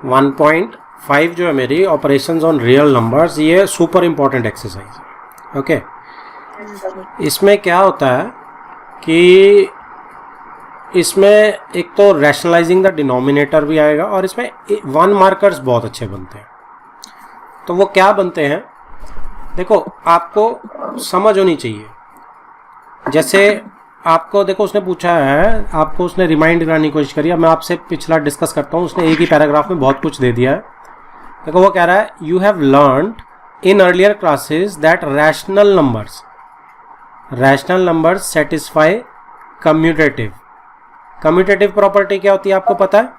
1.5 जो है मेरी ऑपरेशंस ऑन रियल नंबर्स, ये सुपर इम्पोर्टेंट एक्सरसाइज है। ओके, इसमें क्या होता है कि इसमें एक तो रैशनलाइजिंग द डिनोमिनेटर भी आएगा और इसमें 1 मार्कर्स बहुत अच्छे बनते हैं। तो वो क्या बनते हैं, देखो आपको समझ होनी चाहिए। जैसे आपको देखो उसने पूछा है, आपको उसने रिमाइंड कराने की कोशिश करी। अब मैं आपसे पिछला डिस्कस करता हूँ। उसने एक ही पैराग्राफ में बहुत कुछ दे दिया है। देखो वो कह रहा है you have learned in earlier classes that rational numbers satisfy commutative. Commutative property क्या होती है आपको पता है?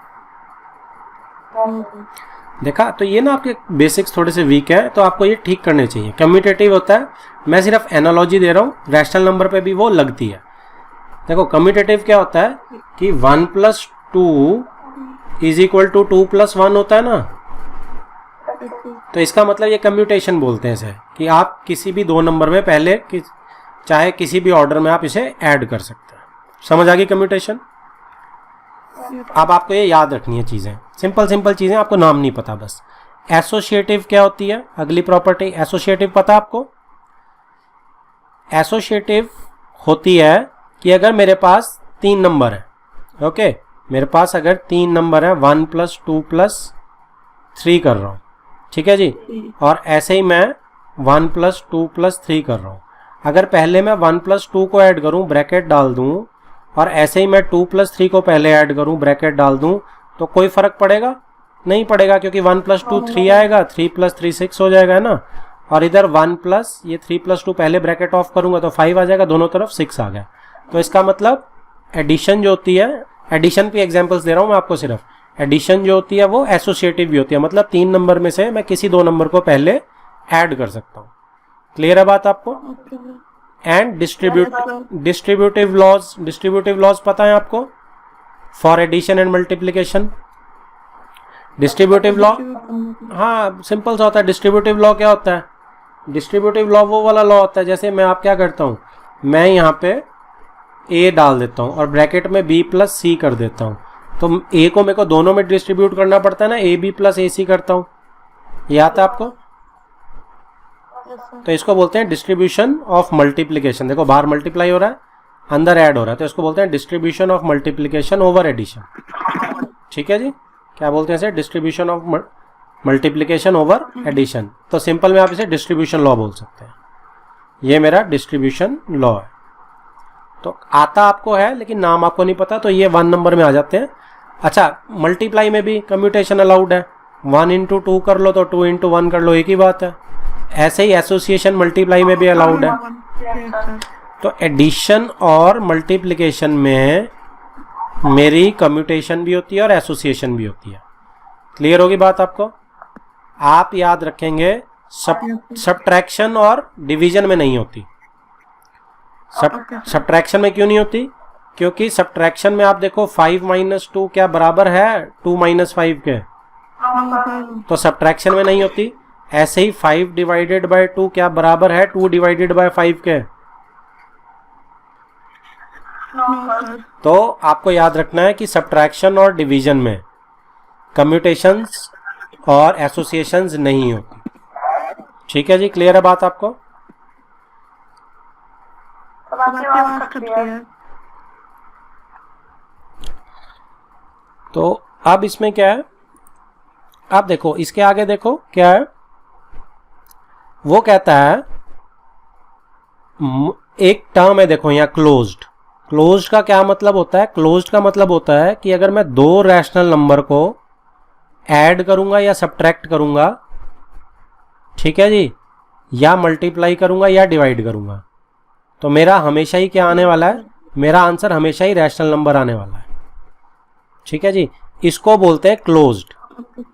देखा, तो ये ना आपके बेसिक्स थोड़े से वीक है, तो आपको ये ठीक करने चाहिए। कम्यूटेटिव होता है, मैं सिर्फ एनालॉजी दे रहा हूँ, रैशनल नंबर पे भी वो लगती है। देखो कम्यूटेटिव क्या होता है कि 1 + 2 = 2 + 1 होता है ना। तो इसका मतलब ये कम्यूटेशन बोलते हैं इसे, कि आप किसी भी दो नंबर में पहले चाहे किसी भी ऑर्डर में आप इसे ऐड कर सकते हैं। समझ आ गई कम्यूटेशन? अब आपको ये याद रखनी है चीज़ें, सिंपल चीज़ें, आपको नाम नहीं पता बस। एसोसिएटिव क्या होती है, अगली प्रॉपर्टी। एसोसिएटिव पता आपको? एसोसिएटिव होती है कि अगर मेरे पास 3 नंबर है, ओके, मेरे पास अगर 3 नंबर है, 1 + 2 + 3 कर रहा हूँ, ठीक है जी, और ऐसे ही मैं 1 + 2 + 3 कर रहा हूँ। अगर पहले मैं 1 + 2 को ऐड करूँ, ब्रैकेट डाल दूँ, और ऐसे ही मैं 2 + 3 को पहले ऐड करूँ, ब्रैकेट डाल दूँ, तो कोई फर्क पड़ेगा? नहीं पड़ेगा, क्योंकि 1 + 2 3 आएगा, 3 + 3 6 हो जाएगा, है ना। और इधर 1 + ये 3 + 2 पहले ब्रैकेट ऑफ करूंगा तो 5 आ जाएगा, दोनों तरफ 6 आ गया। तो इसका मतलब एडिशन जो होती है, एडिशन पे एग्जांपल्स दे रहा हूं मैं आपको सिर्फ, एडिशन जो होती है वो एसोसिएटिव भी होती है, मतलब 3 नंबर में से मैं किसी 2 नंबर को पहले ऐड कर सकता हूँ। क्लियर है बात आपको? एंड डिस्ट्रीब्यूटिव लॉज पता है आपको for addition and multiplication? Distributive law, हाँ सिंपल सा होता है। डिस्ट्रीब्यूटिव लॉ क्या होता है? डिस्ट्रीब्यूटिव लॉ वो वाला लॉ होता है, जैसे मैं आप क्या करता हूँ, मैं यहाँ पे a डाल देता हूँ और ब्रैकेट में b + c कर देता हूँ, तो a को मेरे को दोनों में डिस्ट्रीब्यूट करना पड़ता है ना, ab + ac करता हूँ, ये आता है आपको? तो इसको बोलते हैं डिस्ट्रीब्यूशन ऑफ मल्टीप्लीकेशन। देखो बाहर मल्टीप्लाई हो रहा है, अंदर ऐड हो रहा है, तो इसको बोलते हैं distribution of multiplication over addition. ठीक है जी, क्या बोलते हैं इसे? Distribution of multiplication over addition. तो सिंपल में आप इसे डिस्ट्रीब्यूशन लॉ बोल सकते हैं। ये मेरा डिस्ट्रीब्यूशन लॉ है। तो आता आपको है लेकिन नाम आपको नहीं पता, तो ये 1 नंबर में आ जाते हैं। अच्छा, मल्टीप्लाई में भी कम्यूटेशन अलाउड है, 1 × 2 कर लो तो 2 × 1 कर लो, एक ही बात है। ऐसे ही एसोसिएशन मल्टीप्लाई में भी अलाउड है। तो एडिशन और मल्टीप्लिकेशन में मेरी कम्यूटेशन भी होती है और एसोसिएशन भी होती है। क्लियर होगी बात आपको? आप याद रखेंगे सब्ट्रैक्शन और डिवीजन में नहीं होती। सब्ट्रैक्शन में क्यों नहीं होती? क्योंकि सब्ट्रैक्शन में आप देखो 5 - 2 क्या बराबर है 2 - 5 के, तो सब्ट्रैक्शन में नहीं होती। ऐसे ही 5 / 2 क्या बराबर है 2 / 5 के। तो आपको याद रखना है कि सब्ट्रैक्शन और डिवीजन में कम्यूटेशंस और एसोसिएशंस नहीं होती। ठीक है जी, क्लियर है बात आपको? तो अब इसमें क्या है, आप देखो इसके आगे देखो क्या है, वो कहता है एक टर्म है, देखो यहाँ क्लोज्ड। क्लोज्ड का क्या मतलब होता है? क्लोज्ड का मतलब होता है कि अगर मैं 2 रैशनल नंबर को ऐड करूंगा या सब्ट्रैक्ट करूंगा, ठीक है जी, या मल्टीप्लाई करूंगा या डिवाइड करूंगा, तो मेरा हमेशा ही क्या आने वाला है? मेरा आंसर हमेशा ही रैशनल नंबर आने वाला है। ठीक है जी, इसको बोलते हैं क्लोज्ड।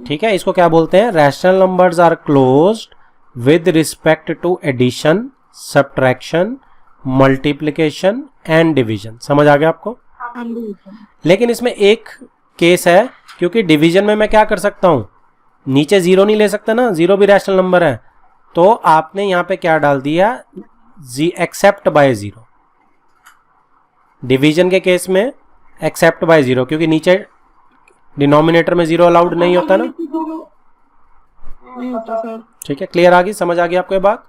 ठीक है, इसको क्या बोलते हैं? Rational numbers are closed with respect to addition, subtraction, multiplication and division. समझ आ गया आपको? लेकिन इसमें एक केस है, क्योंकि डिवीजन में मैं क्या कर सकता हूं, नीचे 0 नहीं ले सकता ना, 0 भी रैशनल नंबर है, तो आपने यहां पे क्या डाल दिया? Except by 0। डिवीजन के केस में एक्सेप्ट बाय 0, क्योंकि नीचे डिनोमिनेटर में 0 अलाउड नहीं होता ना? नहीं होता सर। ठीक है, क्लियर आ गई, समझ आ गई आपको ये बात?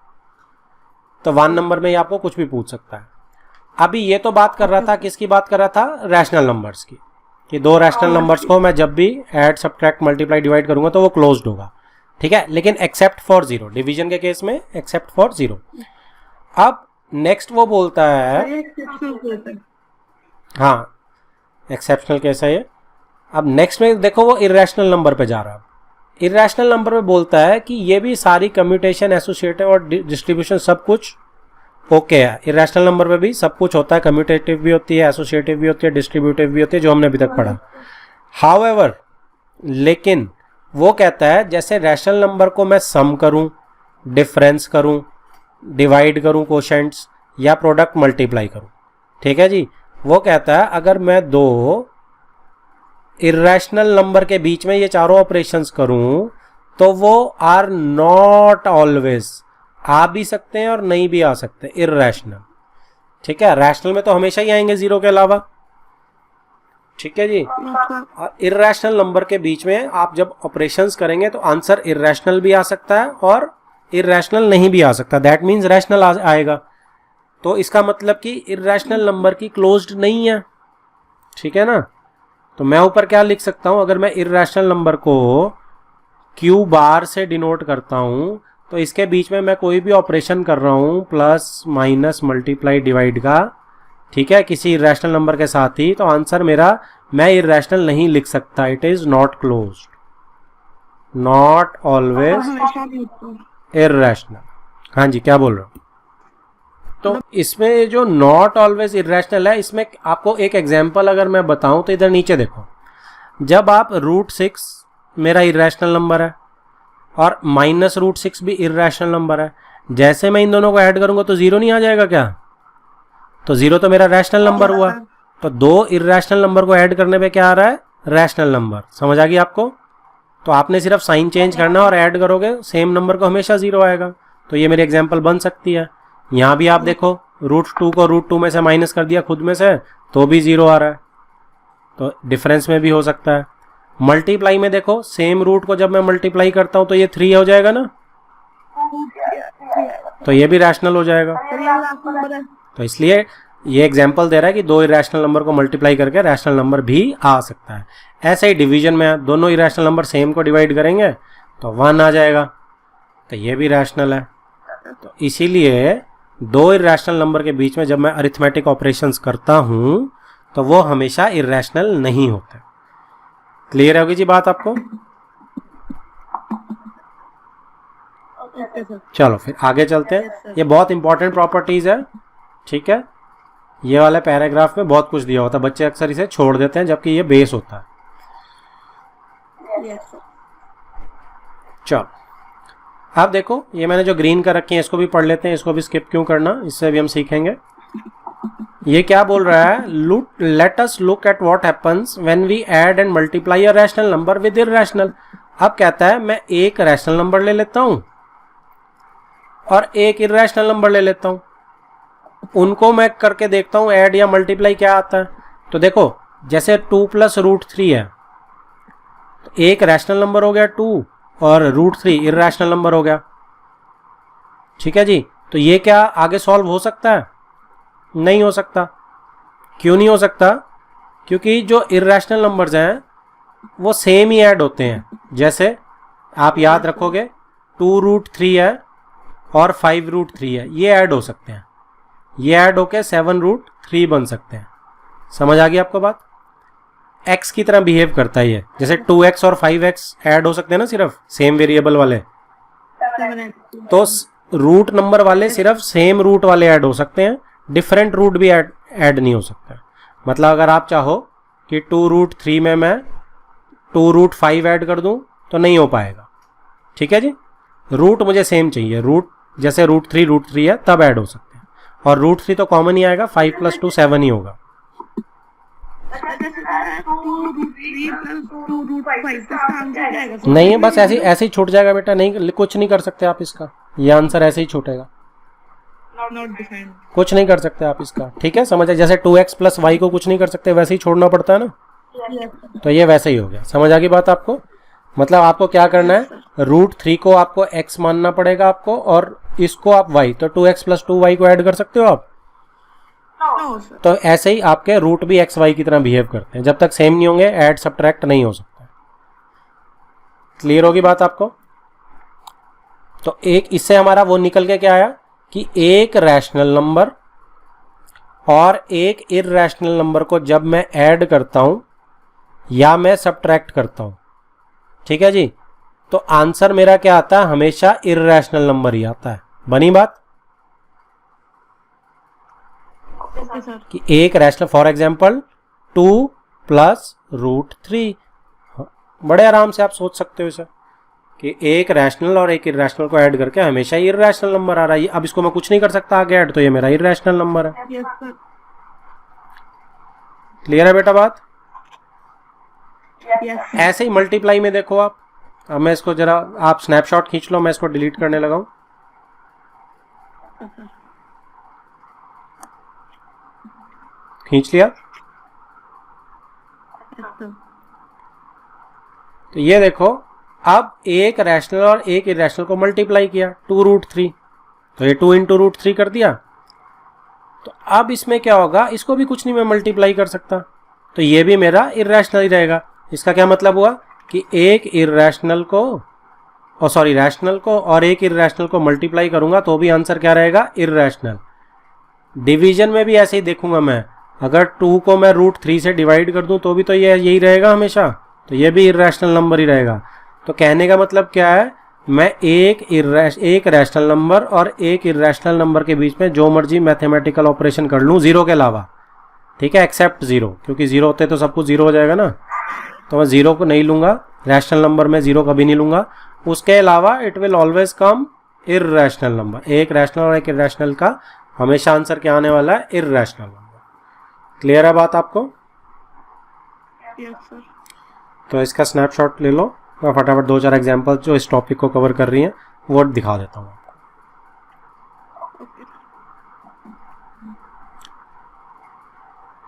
तो 1 नंबर में ये आपको कुछ भी पूछ सकता है। अभी ये तो बात कर रहा था, किसकी बात कर रहा था? रैशनल नंबर्स की, कि दो रैशनल नंबर्स को मैं जब भी ऐड, सब्ट्रैक्ट, मल्टीप्लाई, डिवाइड करूंगा तो वो क्लोज्ड होगा। ठीक है, लेकिन एक्सेप्ट फॉर 0, डिवीजन के केस में एक्सेप्ट फॉर 0। अब नेक्स्ट वो बोलता है, हाँ एक्सेप्शनल केस है ये। अब नेक्स्ट में देखो वो इरेशनल नंबर पे जा रहा है। इरेशनल नंबर पे बोलता है कि ये भी सारी कम्यूटेशन, एसोसिएटिव और डिस्ट्रीब्यूशन सब कुछ ओके है। इरेशनल नंबर पे भी सब कुछ होता है, कम्यूटेटिव भी होती है, एसोसिएटिव भी होती है, डिस्ट्रीब्यूटिव भी होती है, जो हमने अभी तक पढ़ा। हाउएवर, लेकिन वो कहता है जैसे रैशनल नंबर को मैं सम करूं, डिफरेंस करूं, डिवाइड करूं कोशेंट्स, या प्रोडक्ट मल्टीप्लाई करूं, ठीक है जी, वो कहता है अगर मैं दो इरेशनल नंबर के बीच में ये चारों ऑपरेशंस करूं तो वो आर नॉट ऑलवेज, आ भी सकते हैं और नहीं भी आ सकते, इरेशनल। ठीक है, रैशनल में तो हमेशा ही आएंगे 0 के अलावा। ठीक है जी, और इरेशनल नंबर के बीच में आप जब ऑपरेशंस करेंगे तो आंसर इरेशनल भी आ सकता है और इरेशनल नहीं भी आ सकता, दैट मीन्स रैशनल आएगा। तो इसका मतलब कि इरेशनल नंबर की क्लोज्ड नहीं है। ठीक है ना, तो मैं ऊपर क्या लिख सकता हूं, अगर मैं इरेशनल नंबर को क्यू बार से डिनोट करता हूं तो इसके बीच में मैं कोई भी ऑपरेशन कर रहा हूं, प्लस, माइनस, मल्टीप्लाई, डिवाइड का, ठीक है, किसी इरेशनल नंबर के साथ ही, तो आंसर मेरा, मैं इरेशनल नहीं लिख सकता, it is not closed, not always irrational. हाँ जी, क्या बोल रहे हो? तो इसमें जो नॉट ऑलवेज इरेशनल है, इसमें आपको एक एग्जांपल अगर मैं बताऊं तो इधर नीचे देखो, जब आप √6 मेरा इरेशनल नंबर है और -√6 भी इरेशनल नंबर है, जैसे मैं इन दोनों को ऐड करूंगा तो 0 नहीं आ जाएगा क्या? तो 0 तो मेरा रैशनल नंबर हुआ। तो दो इरेशनल नंबर को ऐड करने पे क्या आ रहा है? Rational number. समझ आ गई आपको? तो आपने सिर्फ साइन चेंज करना और ऐड करोगे, सेम नंबर को हमेशा 0 आएगा। तो ये मेरी एग्जांपल बन सकती है। यहाँ भी आप देखो, √2 को √2 में से माइनस कर दिया खुद में से तो भी 0 आ रहा है, तो डिफरेंस में भी हो सकता है। मल्टीप्लाई में देखो, सेम रूट को जब मैं मल्टीप्लाई करता हूं तो ये 3 हो जाएगा ना, तो ये भी रैशनल हो जाएगा। तो इसलिए ये एग्जांपल दे रहा है कि दो इरेशनल नंबर को मल्टीप्लाई करके रैशनल नंबर भी आ सकता है। ऐसे ही डिवीजन में दोनों इरेशनल नंबर सेम को डिवाइड करेंगे तो 1 आ जाएगा, तो ये भी रैशनल है। तो इसीलिए दो इरेशनल नंबर के बीच में जब मैं अरिथमेटिक ऑपरेशंस करता हूं तो वो हमेशा इरेशनल नहीं होते। क्लियर होगी जी बात आपको? चलो फिर आगे चलते हैं। ये बहुत इंपॉर्टेंट प्रॉपर्टीज है। ठीक है, ये वाले पैराग्राफ में बहुत कुछ दिया होता है, बच्चे अक्सर इसे छोड़ देते हैं जबकि ये बेस होता है। चलो अब देखो, ये मैंने जो ग्रीन कर रखी है इसको भी पढ़ लेते हैं, इसको भी स्किप क्यों करना, इससे भी हम सीखेंगे। ये क्या बोल रहा है? Let us look at what happens when we add and multiply a rational number with irrational. अब कहता है मैं एक रैशनल नंबर ले लेता हूं और एक इरेशनल नंबर ले लेता हूं, उनको मैं करके देखता हूं ऐड या मल्टीप्लाई क्या आता है। तो देखो, जैसे 2 + √3 है, तो एक रैशनल नंबर हो गया 2 और √3 इरेशनल नंबर हो गया। ठीक है जी, तो ये क्या आगे सॉल्व हो सकता है? नहीं हो सकता। क्यों नहीं हो सकता? क्योंकि जो इरेशनल नंबर्स हैं वो सेम ही ऐड होते हैं। जैसे आप याद रखोगे 2√3 है और 5√3 है, ये ऐड हो सकते हैं, ये ऐड होके 7√3 बन सकते हैं। समझ आ गई आपको बात? x की तरह बिहेव करता है ये, जैसे 2x और 5x ऐड हो सकते हैं ना, सिर्फ सेम वेरिएबल वाले। तो रूट नंबर वाले सिर्फ सेम रूट वाले ऐड हो सकते हैं, डिफरेंट रूट भी ऐड नहीं हो सकता। मतलब अगर आप चाहो कि 2√3 में मैं 2√5 ऐड कर दूं तो नहीं हो पाएगा। ठीक है जी, रूट मुझे सेम चाहिए, रूट जैसे √3 है तब ऐड हो सकते हैं, और √3 तो कॉमन ही आएगा, 5 + 2 7 ही होगा। नहीं, बस ऐसे ही छूट जाएगा बेटा, नहीं कुछ नहीं कर सकते आप इसका, ये आंसर ऐसे ही छूटेगा, कुछ नहीं कर सकते आप इसका। ठीक है, समझ, जैसे 2x + y को कुछ नहीं कर सकते, वैसे ही छोड़ना पड़ता है ना। तो ये वैसे ही हो गया। समझ आ गई बात आपको? मतलब आपको क्या करना है, √3 को आपको x मानना पड़ेगा आपको, और इसको आप y, तो 2x + 2y को ऐड कर सकते हो आप। तो ऐसे ही आपके रूट भी एक्स वाई की तरह बिहेव करते हैं, जब तक सेम नहीं होंगे ऐड सब्ट्रैक्ट नहीं हो सकता। क्लियर होगी बात आपको? तो एक इससे हमारा वो निकल के क्या आया कि एक रैशनल नंबर और एक इररैशनल नंबर को जब मैं ऐड करता हूं या मैं सब्ट्रैक्ट करता हूं, ठीक है जी, तो आंसर मेरा क्या आता है, हमेशा इररैशनल नंबर ही आता है। बनी बात? कि एक रैशनल, फॉर एग्जाम्पल 2 + √3, बड़े आराम से आप सोच सकते हो इसे कि एक रैशनल और एक इररैशनल को ऐड करके हमेशा ही इररैशनल नंबर आ रहा है। अब इसको मैं कुछ नहीं कर सकता आगे ऐड, तो ये मेरा इररैशनल नंबर है। क्लियर है बेटा बात? ऐसे ही मल्टीप्लाई में देखो आप। अब मैं इसको जरा, आप स्नैपशॉट खींच लो, मैं इसको डिलीट करने लगा हूं। खींच लिया? तो ये देखो, अब एक रैशनल और एक इररैशनल को मल्टीप्लाई किया, 2√3, तो ये 2 × √3 कर दिया। तो अब इसमें क्या होगा, इसको भी कुछ नहीं मैं मल्टीप्लाई कर सकता, तो ये भी मेरा इररैशनल ही रहेगा। इसका क्या मतलब हुआ कि एक इररैशनल को, रैशनल को और एक इररैशनल को मल्टीप्लाई करूंगा तो भी आंसर क्या रहेगा, इररैशनल। डिवीजन में भी ऐसे ही देखूंगा मैं, अगर 2 को मैं √3 से डिवाइड कर दूं तो भी तो ये यही रहेगा हमेशा, तो ये भी इररैशनल नंबर ही रहेगा। तो कहने का मतलब क्या है, मैं एक रैशनल नंबर और एक इररैशनल नंबर के बीच में जो मर्जी मैथमेटिकल ऑपरेशन कर लूँ, जीरो के अलावा, ठीक है, एक्सेप्ट जीरो, क्योंकि जीरो होते तो सब कुछ जीरो हो जाएगा ना, तो मैं जीरो को नहीं लूंगा, रैशनल नंबर में जीरो कभी नहीं लूंगा। उसके अलावा it will always come irrational number. एक रैशनल और एक इररैशनल का हमेशा आंसर क्या आने वाला है, इररैशनल नंबर। क्लियर है बात आपको? Yes sir. तो इसका स्नैपशॉट ले लो, मैं फटाफट 2-4 एग्जांपल जो इस टॉपिक को कवर कर रही हैं वो दिखा देता हूँ आपको।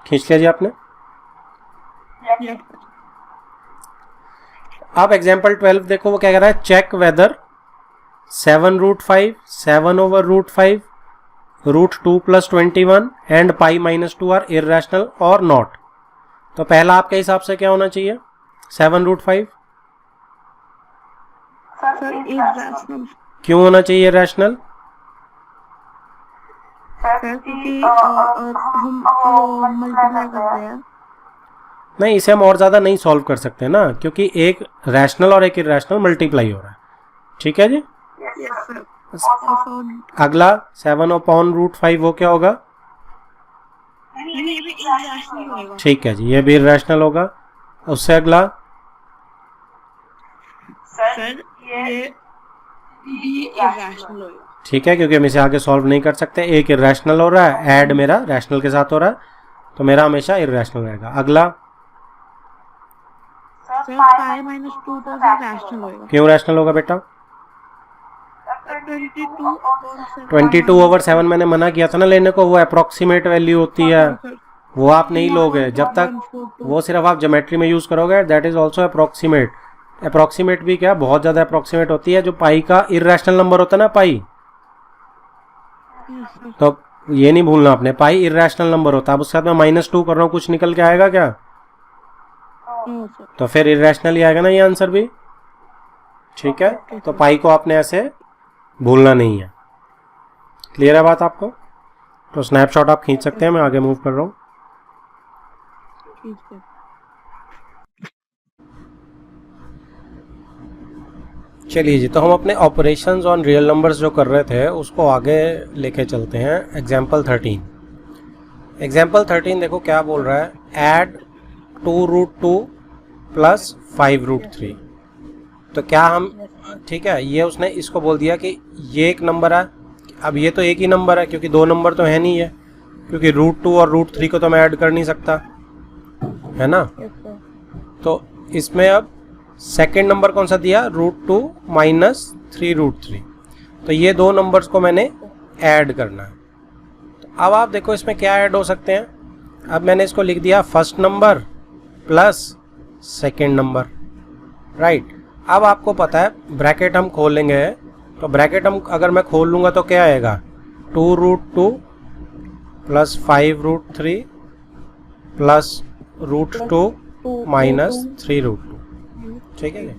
खींच लिया जी आपने? यस। अब एग्जांपल 12 देखो, वो क्या कह रहा है, check whether 7√5, 7/√5, √2 + 21 and π-2 are irrational और नॉट। तो पहला आपके हिसाब से क्या होना चाहिए, 7√5 सर इररैशनल। क्यों होना चाहिए इररैशनल? सर क्योंकि हम वो मल्टीप्लाई कर रहे हैं। नहीं, इसे हम और ज़्यादा नहीं सॉल्व कर सकते ना, क्योंकि एक रैशनल और एक इररैशनल मल्टीप्लाई हो रहा है। ठीक है जी? Yes sir. अगला 7/√5 वो क्या होगा? ये भी इररैशनल होगा। ठीक है जी, ये भी इररैशनल होगा। उससे अगला सर ये भी इररैशनल होगा। ठीक है, क्योंकि हम इसे आगे सॉल्व नहीं कर सकते, एक इररैशनल हो रहा है, ऐड मेरा रैशनल के साथ हो रहा है, तो मेरा हमेशा इररैशनल रहेगा। अगला सर π-2 तो रैशनल होगा। क्यों रैशनल होगा बेटा? 22/7 मैंने मना किया था ना लेने को, वो अप्रोक्सीमेट वैल्यू होती है, वो आप नहीं लोगे जब तक, वो सिर्फ आप ज्योमेट्री में यूज करोगे। That is also approximate. Approximate भी क्या, बहुत ज्यादा अप्रोक्सीमेट होती है। जो पाई का इररैशनल नंबर होता है ना, पाई, तो ये नहीं भूलना आपने, पाई इररैशनल नंबर होता है। अब उसके साथ मैं -2 कर रहा हूँ, कुछ निकल के आएगा क्या? तो फिर इररैशनल ही आएगा ना ये आंसर भी। ठीक है, तो पाई को आपने ऐसे भूलना नहीं है। क्लियर है बात आपको? तो स्नैपशॉट आप खींच सकते हैं, मैं आगे मूव कर रहा हूँ। चलिए जी, तो हम अपने ऑपरेशंस ऑन रियल नंबर्स जो कर रहे थे उसको आगे लेके चलते हैं। एग्जाम्पल 13। एग्जाम्पल 13 देखो क्या बोल रहा है, ऐड 2√2 + 5√3। तो क्या हम, ठीक है, ये उसने इसको बोल दिया कि ये एक नंबर है। अब ये तो एक ही नंबर है, क्योंकि दो नंबर तो है नहीं है, क्योंकि √2 और √3 को तो मैं ऐड कर नहीं सकता, है ना। तो इसमें अब सेकेंड नंबर कौन सा दिया, √2 - 3√3। तो ये दो नंबर्स को मैंने ऐड करना है। तो अब आप देखो इसमें क्या ऐड हो सकते हैं। अब मैंने इसको लिख दिया first number plus second number, right. अब आपको पता है ब्रैकेट हम खोलेंगे, तो ब्रैकेट हम अगर मैं खोल लूँगा तो क्या आएगा, 2√2 प्लस 5√3 प्लस √2 माइनस 3√2, ठीक है।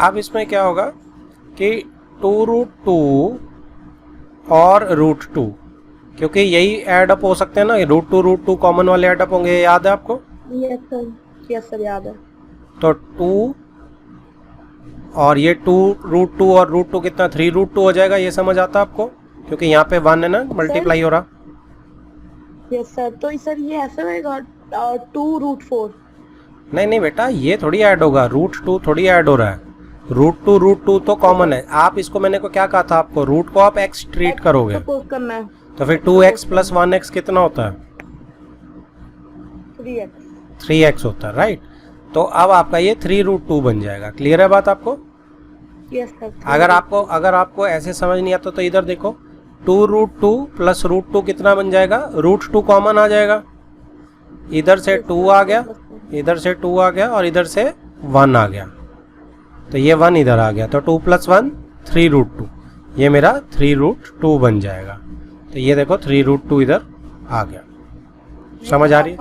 अब इसमें क्या होगा कि 2√2 और √2, क्योंकि यही ऐड अप हो सकते हैं ना, √2 कॉमन वाले ऐड अप होंगे, याद है आपको? यस सर याद है। तो 2 और ये 2√2 और √2 कितना, 3√2 हो जाएगा, ये समझ आता है आपको? क्योंकि यहाँ पे 1 है ना, मल्टीप्लाई हो रहा। यस सर, तो सर ये ऐसा रहेगा 2√4। नहीं बेटा, ये थोड़ी ऐड होगा, √2 थोड़ी ऐड हो रहा है, √2 तो कॉमन है। आप इसको, मैंने को क्या कहा था आपको, रूट को आप x ट्रीट करोगे सपोज करना है, तो फिर 2x प्लस 1x कितना होता है, 3x होता है, राइट। तो अब आपका ये 3√2 बन जाएगा। क्लियर है बात आपको? Yes sir. अगर आपको ऐसे समझ नहीं आता तो इधर देखो, 2√2 प्लस √2 कितना बन जाएगा, √2 कॉमन आ जाएगा, इधर से 2 आ गया, इधर से 2 आ गया और इधर से 1 आ गया, तो ये 1 इधर आ गया, तो 2 प्लस 1 3√2, ये मेरा 3√2 बन जाएगा। तो ये देखो 3√2 इधर आ गया। समझ आ रही है?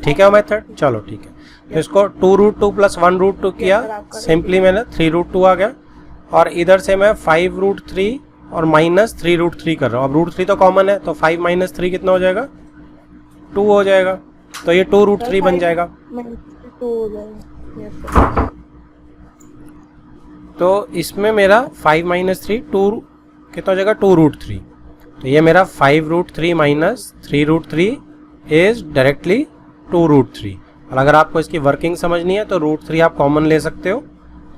ठीक है मेथड, चलो ठीक है। तो इसको 2√2 प्लस 1√2 किया, सिंपली मैंने 3√2 आ गया, और इधर से मैं 5√3 और माइनस 3√3 कर रहा हूँ। अब √3 तो कॉमन है, तो 5 माइनस 3 कितना हो जाएगा, 2 हो जाएगा, तो ये 2√3 बन जाएगा। तो इसमें मेरा 5 माइनस 3 2 कितना हो जाएगा, 2√3। तो ये मेरा 5√3 माइनस 3√3 इज डायरेक्टली 2√3। और अगर आपको इसकी वर्किंग समझनी है तो √3 आप कॉमन ले सकते हो,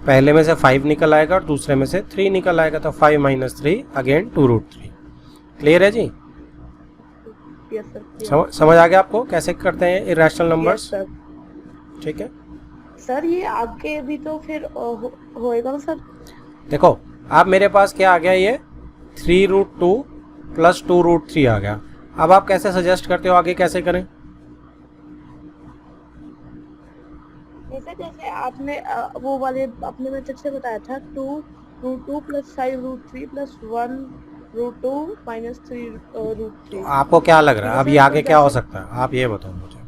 पहले में से 5 निकल आएगा और दूसरे में से 3 निकल आएगा, तो 5 माइनस 3 अगेन 2√3। क्लियर है जी? समझ आ गया आपको कैसे करते हैं इरेशनल नंबर्स? ठीक है सर। ये आगे भी तो फिर होएगा ना सर? देखो अब मेरे पास क्या आ गया, ये 3√2 प्लस 2√3 आ गया। अब आप कैसे सजेस्ट करते हो आगे कैसे करें? जैसे आपने वो वाले अपने मेथड से बताया था, 2√2 प्लस 5√3 प्लस 1√2 माइनस 3√3। आपको क्या लग रहा है अब ये आगे क्या हो सकता है, आप ये बताओ मुझे।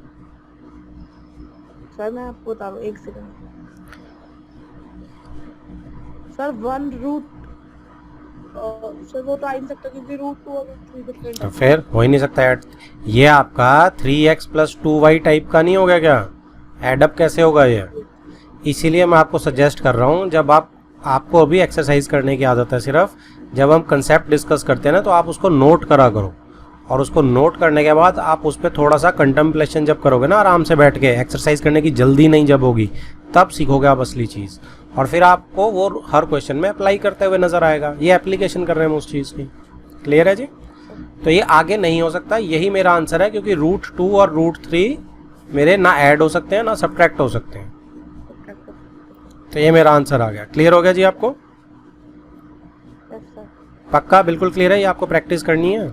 सर मैं आपको बता रहा हूँ, एक सेकंड सर। 1√, सर वो तो आ नहीं सकता क्योंकि √2 और √3 डिफरेंट है। तो फिर हो ही नहीं सकता ऐड। ये आपका 3x प्लस 2y टाइप का नहीं हो गया क्या? एडअप कैसे होगा ये? इसीलिए मैं आपको सजेस्ट कर रहा हूँ, जब आपको अभी एक्सरसाइज करने की आदत है, सिर्फ जब हम कंसेप्ट डिस्कस करते हैं ना तो आप उसको नोट करा करो, और उसको नोट करने के बाद आप उस पर थोड़ा सा कंटेम्पलेशन जब करोगे ना आराम से बैठ के, एक्सरसाइज करने की जल्दी नहीं जब होगी, तब सीखोगे आप असली चीज़, और फिर आपको वो हर क्वेश्चन में अप्लाई करते हुए नजर आएगा। ये एप्लीकेशन कर रहे हैं हम उस चीज़ की। क्लियर है जी? तो ये आगे नहीं हो सकता, यही मेरा आंसर है, क्योंकि √2 और √3 मेरे ना ऐड हो सकते हैं ना सब्ट्रैक्ट हो सकते हैं। तो ये मेरा आंसर आ गया। क्लियर हो गया जी आपको? पक्का बिल्कुल क्लियर है? ये आपको प्रैक्टिस करनी है।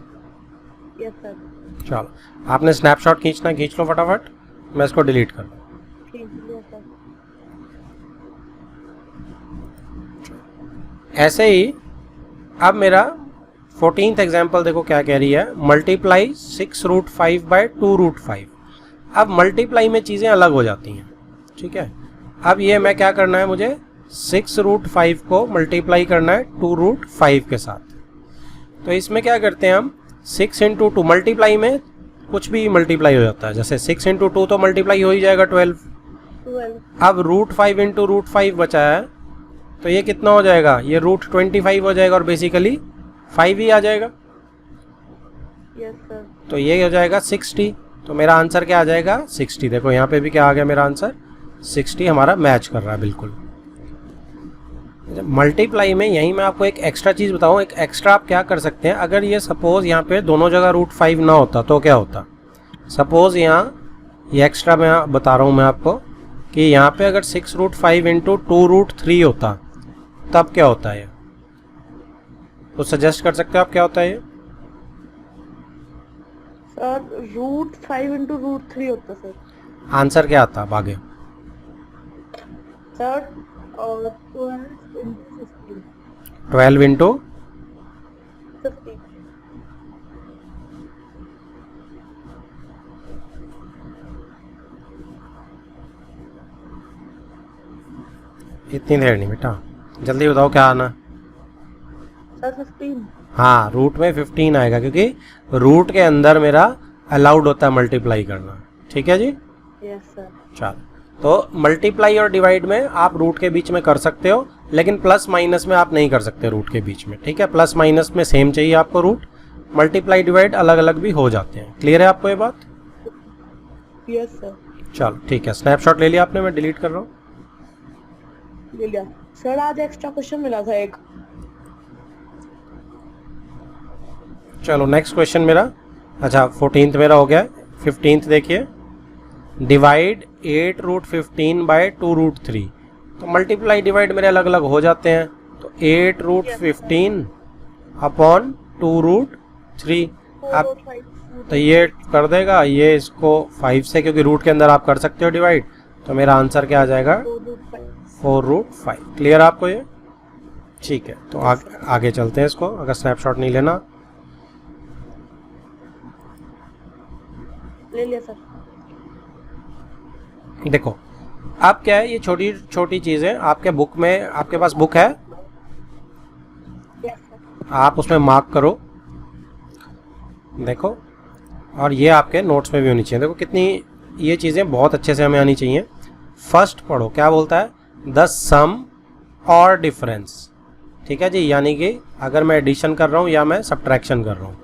Yes sir. चलो आपने स्नैपशॉट खींचना, खींच लो फटाफट, मैं इसको डिलीट कर दूँ। ऐसे ही अब मेरा 14th एग्जाम्पल देखो क्या कह रही है, मल्टीप्लाई 6√5 बाय 2√5। अब मल्टीप्लाई में चीज़ें अलग हो जाती हैं, ठीक है। अब ये मैं क्या करना है, मुझे 6√5 को मल्टीप्लाई करना है 2√5 के साथ। तो इसमें क्या करते हैं हम, 6 × 2 मल्टीप्लाई में कुछ भी मल्टीप्लाई हो जाता है, जैसे 6 × 2 तो मल्टीप्लाई हो ही जाएगा 12। अब √5 × √5 बचा है, तो ये कितना हो जाएगा, ये √25 हो जाएगा और बेसिकली 5 ही आ जाएगा। Yes sir. तो ये हो जाएगा 60। तो मेरा आंसर क्या आ जाएगा, 60। देखो यहाँ पे भी क्या आ गया, मेरा आंसर 60 हमारा मैच कर रहा है बिल्कुल। मल्टीप्लाई में यहीं मैं आपको एक एक्स्ट्रा चीज़ बताऊँ, एक एक्स्ट्रा आप क्या कर सकते हैं, अगर ये सपोज यहाँ पे दोनों जगह √5 ना होता तो क्या होता। सपोज यहाँ ये एक्स्ट्रा मैं बता रहा हूँ मैं आपको कि यहाँ पे अगर 6√5 × 2√3 होता तब क्या होता है, तो सजेस्ट कर सकते हो आप क्या होता है ये? सर √5 × √3 होता सर। आंसर क्या आता अब आगे? सर और 12 into 15 12 इंटू 15 इतनी देर नहीं बेटा, जल्दी बताओ क्या आना। सर 15। हाँ, रूट में 15 आएगा क्योंकि रूट के अंदर मेरा अलाउड होता है मल्टीप्लाई करना। ठीक है जी। Yes sir. चलो, तो मल्टीप्लाई और डिवाइड में आप रूट के बीच में कर सकते हो, लेकिन प्लस माइनस में आप नहीं कर सकते रूट के बीच में। ठीक है, प्लस माइनस में सेम चाहिए आपको रूट, मल्टीप्लाई डिवाइड अलग अलग भी हो जाते हैं। क्लियर है आपको ये बात? Yes sir. चलो ठीक है, स्नैपशॉट ले लिया आपने, मैं डिलीट कर रहा हूँ। ले लिया सर। आज एक्स्ट्रा क्वेश्चन मिला था एक। चलो नेक्स्ट क्वेश्चन मेरा, अच्छा 14th मेरा हो गया। 15th देखिए, डिवाइड 8 रूट 15 बाय 2 रूट 3। तो मल्टीप्लाई डिवाइड मेरे अलग अलग हो जाते हैं, तो 8 रूट 15 अपॉन 2 रूट 3। आप तो ये कर देगा, ये इसको 5 से, क्योंकि रूट के अंदर आप कर सकते हो डिवाइड, तो मेरा आंसर क्या आ जाएगा? 4 रूट 5। क्लियर आपको ये? ठीक है, तो आगे चलते हैं इसको, अगर स्नैपशॉट नहीं लेना। ले लिया सर। देखो अब क्या है, ये छोटी छोटी चीज़ें आपके बुक में, आपके पास बुक है, यस सर। आप उसमें मार्क करो, देखो, और ये आपके नोट्स में भी होनी चाहिए। देखो कितनी ये चीज़ें बहुत अच्छे से हमें आनी चाहिए। फर्स्ट पढ़ो, क्या बोलता है? द सम और डिफरेंस। ठीक है जी, यानी कि अगर मैं एडिशन कर रहा हूँ या मैं सब्ट्रैक्शन कर रहा हूँ,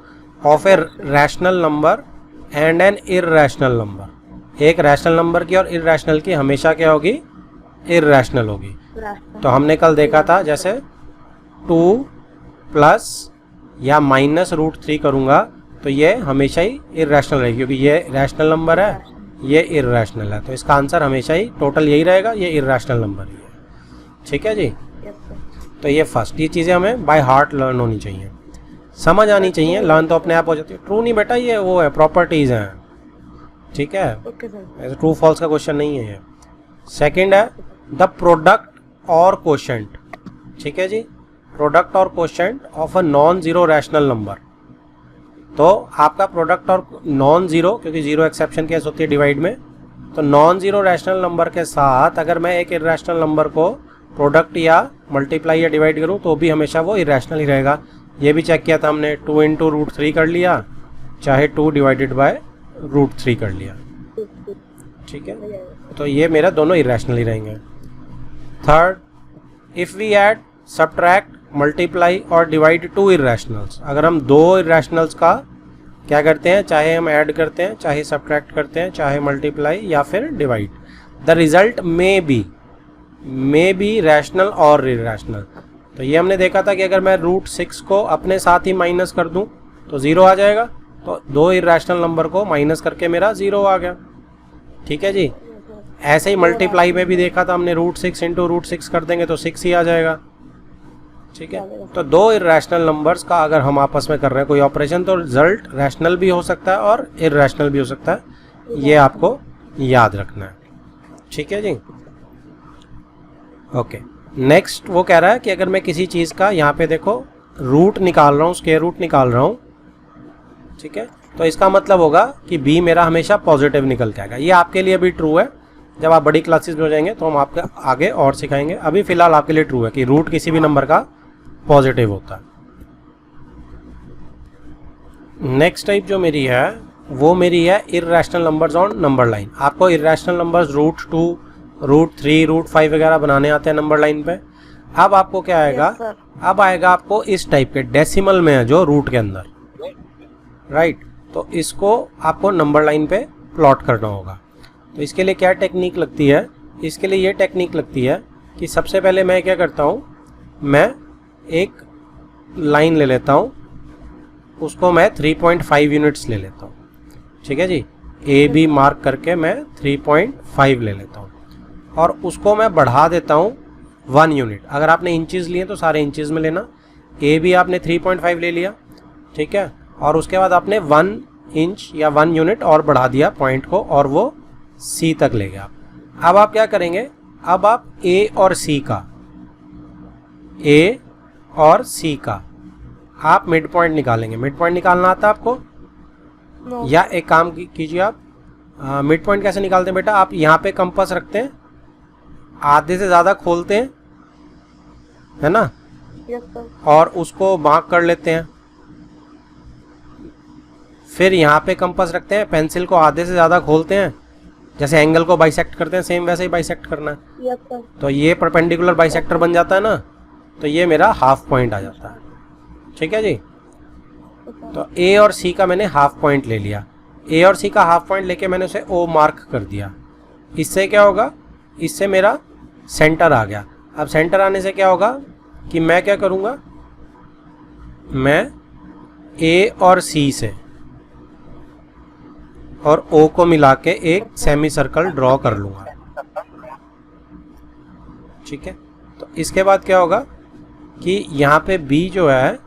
of a rational number and N irrational number. एक रैशनल नंबर की और इर्रेशनल की हमेशा क्या होगी? इर्रेशनल होगी। तो हमने कल देखा था, जैसे 2 प्लस या माइनस रूट 3 करूँगा तो ये हमेशा ही इर्रेशनल रहेगी, क्योंकि ये रैशनल नंबर है, ये इर्रेशनल है, तो इसका आंसर हमेशा ही टोटल यही रहेगा, ये इर्रेशनल नंबर ही है। ठीक है जी। तो ये फर्स्ट, ये चीज़ें हमें बाय हार्ट लर्न होनी चाहिए, समझ आनी चाहिए। लर्न तो अपने आप हो जाती है। ट्रू नहीं बेटा, ये वो है, प्रॉपर्टीज़ हैं। ठीक है, ऐसे ट्रू फॉल्स का क्वेश्चन नहीं है ये। सेकंड है द प्रोडक्ट और कोशेंट। ठीक है जी, प्रोडक्ट और quotient of a non zero rational number. तो आपका प्रोडक्ट और नॉन जीरो, क्योंकि जीरो एक्सेप्शन केस होती है डिवाइड में, तो नॉन जीरो रैशनल नंबर के साथ अगर मैं एक इर्रेशनल नंबर को प्रोडक्ट या मल्टीप्लाई या डिवाइड करूं तो भी हमेशा वो इर्रेशनल ही रहेगा। ये भी चेक किया था हमने, 2 इंटू रूट 3 कर लिया, चाहे 2 डिवाइडेड बाय रूट 3 कर लिया। ठीक है, तो ये मेरा दोनों इर्रेशनल ही रहेंगे। Third, if we add, subtract, multiply और डिवाइड 2 इर्रेशनल्स। अगर हम 2 इर्रेशनल्स का क्या करते हैं, चाहे हम ऐड करते हैं, चाहे सब्ट्रैक्ट करते हैं, चाहे मल्टीप्लाई या फिर divide, the result may be rational और इर्रेशनल। तो ये हमने देखा था कि अगर मैं रूट 6 को अपने साथ ही माइनस कर दूं तो 0 आ जाएगा, तो 2 इर्रेशनल नंबर को माइनस करके मेरा 0 आ गया। ठीक है जी। ऐसे ही मल्टीप्लाई में भी देखा था हमने, रूट 6 इंटू रूट 6 कर देंगे तो 6 ही आ जाएगा। ठीक है, तो 2 इर्रेशनल नंबर्स का अगर हम आपस में कर रहे हैं कोई ऑपरेशन, तो रिजल्ट रैशनल भी हो सकता है और इर्रेशनल भी हो सकता है, ये आपको याद रखना है। ठीक है जी। ओके, नेक्स्ट वो कह रहा है कि अगर मैं किसी चीज़ का, यहाँ पे देखो, रूट निकाल रहा हूँ, स्क्वायर रूट निकाल रहा हूँ, ठीक है, तो इसका मतलब होगा कि b मेरा हमेशा पॉजिटिव निकल के आएगा। ये आपके लिए भी ट्रू है, जब आप बड़ी क्लासेस में हो जाएंगे तो हम आपके आगे और सिखाएंगे। अभी फिलहाल आपके लिए ट्रू है कि रूट किसी भी नंबर का पॉजिटिव होता है। नेक्स्ट टाइप जो मेरी है वो मेरी है irrational numbers on number line. आपको irrational numbers root 2, root 3, root 5 वगैरह बनाने आते हैं नंबर लाइन पे। अब आपको क्या आएगा, अब आएगा आपको इस टाइप के, डेसिमल में है जो रूट के अंदर, राइट। तो इसको आपको नंबर लाइन पे प्लॉट करना होगा। तो इसके लिए क्या टेक्निक लगती है, इसके लिए ये टेक्निक लगती है कि सबसे पहले मैं क्या करता हूँ, मैं एक लाइन ले लेता हूँ, उसको मैं 3.5 यूनिट्स ले लेता हूँ। ठीक है जी, ए बी मार्क करके मैं 3.5 ले लेता हूँ और उसको मैं बढ़ा देता हूँ 1 यूनिट। अगर आपने इंचेस लिए तो सारे इंचेस में लेना। ए बी आपने 3.5 ले लिया, ठीक है, और उसके बाद आपने 1 इंच या 1 यूनिट और बढ़ा दिया पॉइंट को, और वो सी तक ले गया आप। अब आप क्या करेंगे, अब आप ए और सी का आप मिड पॉइंट निकालेंगे। मिड पॉइंट निकालना आता है आपको? नो या एक काम कीजिए आप, मिड पॉइंट कैसे निकालते हैं बेटा, आप यहाँ पे कंपास रखते हैं, आधे से ज़्यादा खोलते हैं, है ना, यस सर, और उसको मार्क कर लेते हैं। फिर यहाँ पे कंपास रखते हैं, पेंसिल को आधे से ज़्यादा खोलते हैं, जैसे एंगल को बाइसेक्ट करते हैं सेम वैसे ही बाइसेक्ट करना है। यस सर, तो ये परपेंडिकुलर बाइसेक्टर बन जाता है ना, तो ये मेरा हाफ पॉइंट आ जाता है। ठीक है जी। तो ए और सी का मैंने हाफ पॉइंट ले लिया, ए और सी का हाफ पॉइंट लेके मैंने उसे ओ मार्क कर दिया। इससे क्या होगा, इससे मेरा सेंटर आ गया। अब सेंटर आने से क्या होगा कि मैं क्या करूँगा, मैं ए और सी से और ओ को मिला के एक सेमी सर्कल ड्रॉ कर लूँगा। ठीक है। तो इसके बाद क्या होगा कि यहाँ पे बी जो है,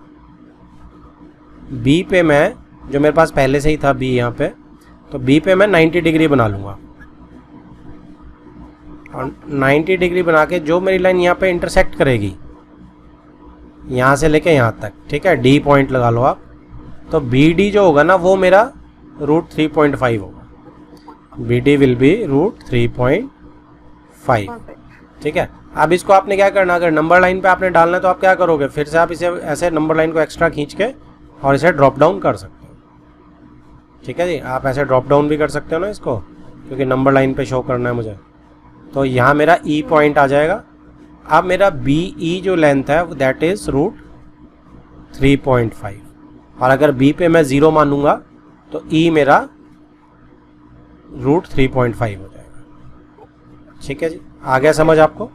बी पे मैं, जो मेरे पास पहले से ही था बी यहाँ पे, तो बी पे मैं 90 डिग्री बना लूँगा। और 90 डिग्री बना के जो मेरी लाइन यहाँ पे इंटरसेक्ट करेगी, यहाँ से लेके यहाँ तक, ठीक है, डी पॉइंट लगा लो आप, तो बी डी जो होगा ना वो मेरा √3.5 होगा। B D will be √3.5। ठीक है। अब इसको आपने क्या करना, अगर नंबर लाइन पे आपने डालना है तो आप क्या करोगे, फिर से आप इसे ऐसे नंबर लाइन को एक्स्ट्रा खींच के और इसे ड्रॉप डाउन कर सकते हो। ठीक है जी, आप ऐसे ड्रॉप डाउन भी कर सकते हो ना इसको, क्योंकि नंबर लाइन पे शो करना है मुझे। तो यहाँ मेरा ई पॉइंट आ जाएगा। अब मेरा बी ई जो लेंथ है दैट इज √3.5, और अगर बी पे मैं 0 मानूंगा तो ई मेरा √3.5 हो जाएगा। ठीक है जी, आ गया समझ आपको?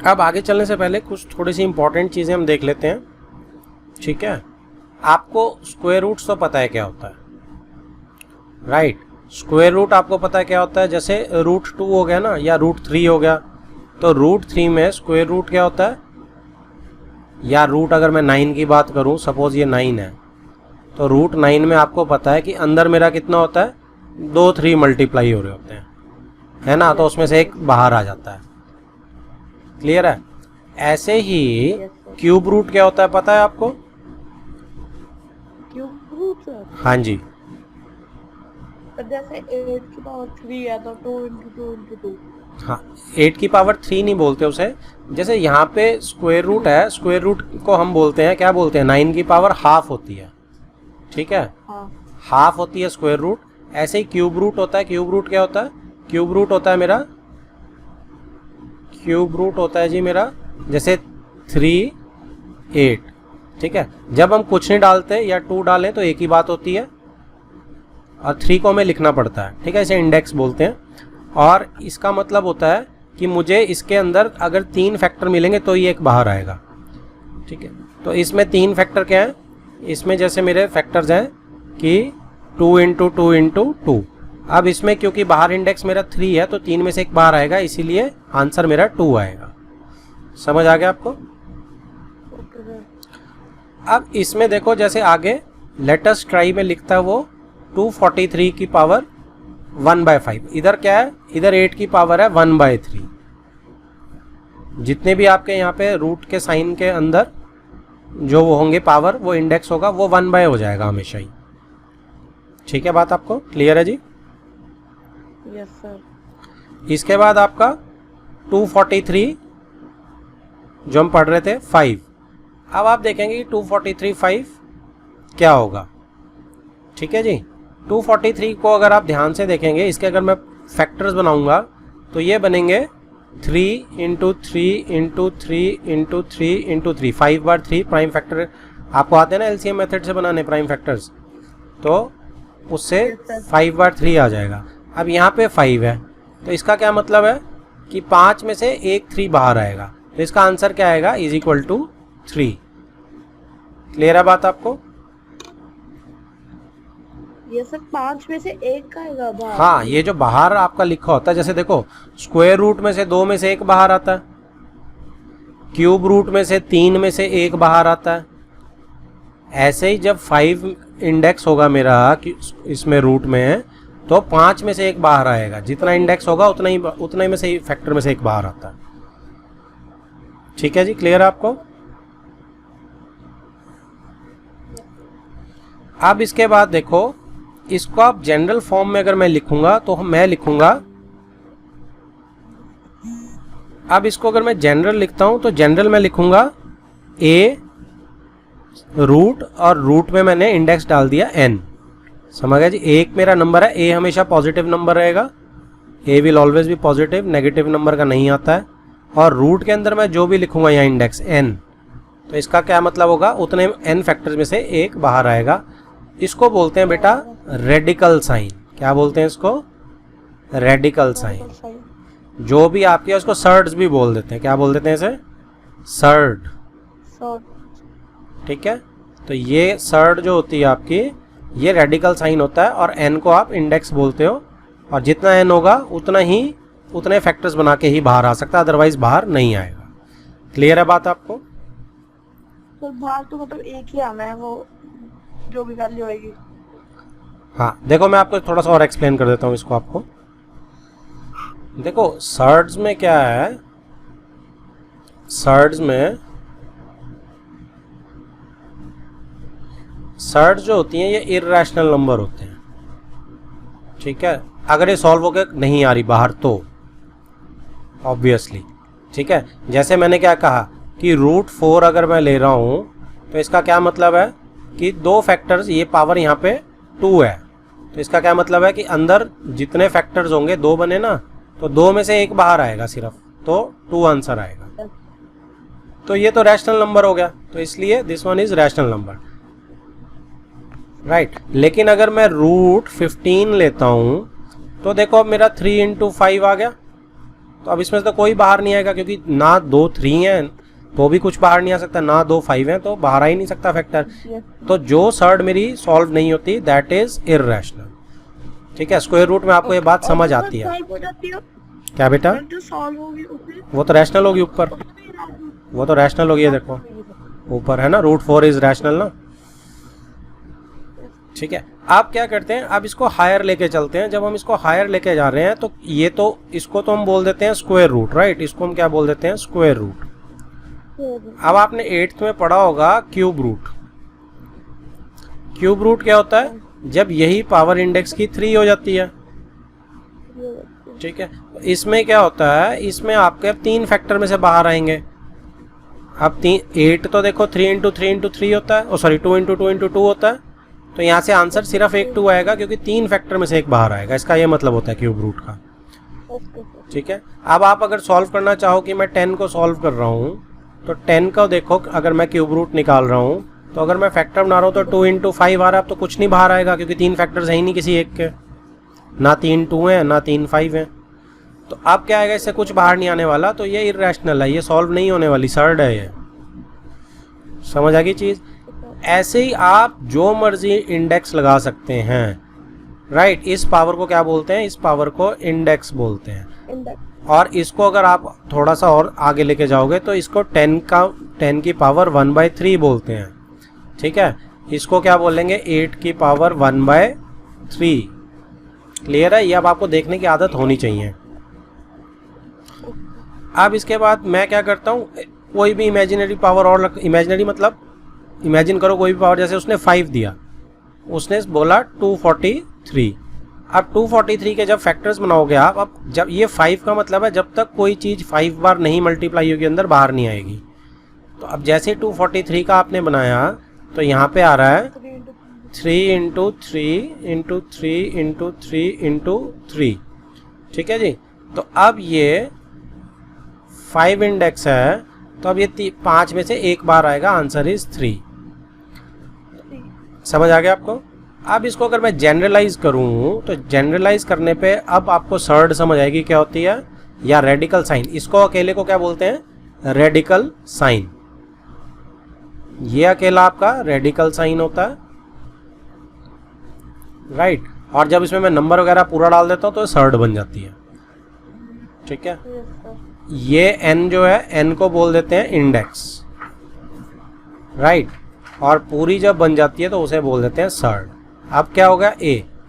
अब आगे चलने से पहले कुछ थोड़ी सी इंपॉर्टेंट चीज़ें हम देख लेते हैं। ठीक है, आपको स्क्वायर रूट्स तो पता है क्या होता है, राइट? स्क्वायर रूट आपको पता है क्या होता है, जैसे √2 हो गया ना, या √3 हो गया, तो √3 में स्क्वायर रूट क्या होता है, या रूट अगर मैं 9 की बात करूं, सपोज ये 9 है, तो √9 में आपको पता है कि अंदर मेरा कितना होता है, 2 3 मल्टीप्लाई हो रहे होते हैं, है ना, तो उसमें से एक बाहर आ जाता है। क्लियर है? ऐसे ही क्यूब रूट क्या होता है पता है आपको? क्यूब रूट सर, हाँ जी, जैसे 8 की पावर 3 है तो 2 × 2 × 2। हाँ, 8 की पावर 3 नहीं बोलते उसे, जैसे यहाँ पे स्क्वायर रूट है, स्क्वायर रूट को हम बोलते हैं, क्या बोलते हैं, 9 की पावर हाफ होती है। ठीक है, हाँ, हाफ होती है स्क्वायर रूट। ऐसे ही क्यूब रूट होता है। क्यूब रूट क्या होता है? क्यूब रूट होता है मेरा, क्यूब रूट होता है जी मेरा, जैसे 3 8। ठीक है, जब हम कुछ नहीं डालते या 2 डालें तो एक ही बात होती है, और 3 को हमें लिखना पड़ता है। ठीक है, इसे इंडेक्स बोलते हैं। और इसका मतलब होता है कि मुझे इसके अंदर अगर 3 फैक्टर मिलेंगे तो ये एक बाहर आएगा। ठीक है, तो इसमें 3 फैक्टर क्या है, इसमें जैसे मेरे फैक्टर्स हैं कि 2 × 2 × 2। अब इसमें क्योंकि बाहर इंडेक्स मेरा 3 है तो 3 में से एक बाहर आएगा, इसीलिए आंसर मेरा 2 आएगा। समझ आ गया आपको? Okay sir. अब इसमें देखो, जैसे आगे लेटेस्ट ट्राई में लिखता है वो 243 की पावर 1/5। इधर क्या है, इधर 8 की पावर है 1/3। जितने भी आपके यहाँ पे रूट के साइन के अंदर जो वो होंगे पावर, वो इंडेक्स होगा, वो 1/, हो जाएगा हमेशा ही। ठीक है, बात आपको क्लियर है जी? Yes sir. इसके बाद आपका 243 जो हम पढ़ रहे थे 5। अब आप देखेंगे कि 243 5 क्या होगा। ठीक है जी, 243 को अगर आप ध्यान से देखेंगे, इसके अगर मैं फैक्टर्स बनाऊंगा तो ये बनेंगे 3 × 3 × 3 × 3 × 3, 5 बार 3 प्राइम फैक्टर। आपको आते हैं ना एलसीएम मेथड से बनाने प्राइम फैक्टर्स, तो उससे 5 बार 3 आ जाएगा। अब यहाँ पे 5 है, तो इसका क्या मतलब है कि 5 में से एक 3 बाहर आएगा, तो इसका आंसर क्या आएगा, = 3। क्लियर है बात आपको? ये सर 5 में से एक का आएगा बाहर। हाँ, ये जो बाहर आपका लिखा होता है, जैसे देखो स्क्वायर रूट में से 2 में से एक बाहर आता है, क्यूब रूट में से 3 में से एक बाहर आता है। ऐसे ही जब 5 इंडेक्स होगा मेरा इसमें रूट में, तो 5 में से एक बाहर आएगा, जितना इंडेक्स होगा उतना ही में से फैक्टर में से एक बाहर आता है। ठीक है जी, क्लियर है आपको? अब इसके बाद देखो, इसको आप जनरल फॉर्म में अगर मैं लिखूंगा तो मैं लिखूंगा, अब इसको अगर मैं जनरल लिखता हूं तो जनरल में लिखूंगा a रूट, और रूट में मैंने इंडेक्स डाल दिया n। समझ गया जी? एक मेरा नंबर है, a हमेशा पॉजिटिव नंबर रहेगा, a विल ऑलवेज भी पॉजिटिव, नेगेटिव नंबर का नहीं आता है। और रूट के अंदर मैं जो भी लिखूंगा यहाँ इंडेक्स n, तो इसका क्या मतलब होगा, उतने n फैक्टर्स में से एक बाहर आएगा। इसको बोलते हैं बेटा रेडिकल साइन। क्या बोलते हैं इसको? Radical sign. जो भी आपके उसको सर्ड्स भी बोल देते हैं। क्या बोल देते हैं इसे? सर्ड। ठीक है, तो ये सर्ड जो होती है आपकी, ये रेडिकल साइन होता है, और n को आप इंडेक्स बोलते हो, और जितना n होगा उतने फैक्टर्स बना के ही बाहर आ सकता है, अदरवाइज बाहर नहीं आएगा। क्लियर है बात आपको? तो बाहर तो मतलब एक ही आना है, वो जो भी वैल्यू आएगी। हाँ देखो, मैं आपको थोड़ा सा और एक्सप्लेन कर देता हूँ इसको आपको। देखो सर्ड्स में क्या है, सर्ड्स जो होती हैं ये इर्रेशनल नंबर होते हैं। ठीक है, अगर ये सॉल्व होकर नहीं आ रही बाहर तो ऑब्वियसली, ठीक है, जैसे मैंने क्या कहा कि √4 अगर मैं ले रहा हूं तो इसका क्या मतलब है कि दो फैक्टर्स, ये पावर यहाँ पे 2 है, तो इसका क्या मतलब है कि अंदर जितने फैक्टर्स होंगे, 2 बने ना, तो 2 में से एक बाहर आएगा सिर्फ, तो 2 आंसर आएगा। तो ये तो रैशनल नंबर हो गया, तो इसलिए this one is rational number, right. लेकिन अगर मैं √15 लेता हूं तो देखो अब मेरा 3 × 5 आ गया, तो अब इसमें से तो कोई बाहर नहीं आएगा, क्योंकि ना 2 3 हैं तो भी कुछ बाहर नहीं आ सकता, ना 2 5 हैं तो बाहर आ ही नहीं सकता फैक्टर। तो जो सर्ड मेरी सॉल्व नहीं होती दैट इज इर्रेशनल। ठीक है, स्क्वायर रूट में आपको ये बात समझ आती है। क्या बेटा? वो तो रैशनल होगी ऊपर, वो तो रैशनल होगी, देखो ऊपर है ना, √4 इज रैशनल ना। ठीक है, आप क्या करते हैं, अब इसको हायर लेके चलते हैं। जब हम इसको हायर लेके जा रहे हैं तो ये तो इसको तो हम बोल देते हैं स्क्वायर रूट, राइट। इसको हम क्या बोल देते हैं? Square root. अब आपने 8th में पढ़ा होगा क्यूब रूट। क्यूब रूट क्या होता है? जब यही पावर इंडेक्स की 3 हो जाती है। ठीक है, इसमें क्या होता है, इसमें आपके 3 फैक्टर में से बाहर आएंगे। अब 8 तो देखो 3 × 3 × 3 होता है, सॉरी 2 × 2 × 2 होता है, तो यहाँ से आंसर सिर्फ एक 2 आएगा, क्योंकि 3 फैक्टर में से एक बाहर आएगा। इसका ये मतलब होता है क्यूब रूट का। ठीक है, अब आप अगर सॉल्व करना चाहो कि मैं 10 को सॉल्व कर रहा हूँ, तो 10 का देखो, अगर मैं क्यूब रूट निकाल रहा हूँ तो अगर मैं फैक्टर बना रहा हूँ तो 2 × 5 आ रहा है, अब तो कुछ नहीं बाहर आएगा, क्योंकि 3 फैक्टर्स है ही नहीं किसी एक के, ना 3 2 हैं ना 3 5 हैं। तो अब क्या आएगा, इससे कुछ बाहर नहीं आने वाला, तो ये इर्रेशनल है, ये सॉल्व नहीं होने वाली, सर्ड है ये। समझ आ गई चीज़? ऐसे ही आप जो मर्जी इंडेक्स लगा सकते हैं, राइट। इस पावर को क्या बोलते हैं? इस पावर को इंडेक्स बोलते हैं। और इसको अगर आप थोड़ा सा और आगे लेके जाओगे तो इसको 10 की पावर 1/3 बोलते हैं। ठीक है, इसको क्या बोलेंगे? 8 की पावर 1/3। क्लियर है? ये अब आपको देखने की आदत होनी चाहिए। अब इसके बाद मैं क्या करता हूँ, कोई भी इमेजिनरी पावर और इमेजिनरी मतलब इमेजिन करो कोई भी पावर, जैसे उसने 5 दिया, उसने बोला 243। अब 243 के जब फैक्टर्स बनाओगे आप, अब जब ये 5 का मतलब है जब तक कोई चीज़ 5 बार नहीं मल्टीप्लाई होगी अंदर, बाहर नहीं आएगी। तो अब जैसे 243 का आपने बनाया तो यहाँ पे आ रहा है 3 × 3 × 3 × 3 × 3। ठीक है जी, तो अब ये 5 इंडेक्स है, तो अब ये 5 में से एक बार आएगा, आंसर इज 3। समझ आ गया आपको? अब इसको अगर मैं जनरलाइज करूं तो जनरलाइज करने पे अब आपको सर्ड समझ आएगी क्या होती है, या रेडिकल साइन। इसको अकेले को क्या बोलते हैं? Radical sign. ये अकेला आपका रेडिकल साइन होता है, राइट। और जब इसमें मैं नंबर वगैरह पूरा डाल देता हूं तो सर्ड बन जाती है। ठीक है, ये n जो है, n को बोल देते हैं इंडेक्स, राइट। और पूरी जब बन जाती है तो उसे बोल देते हैं सर्ड। अब क्या होगा?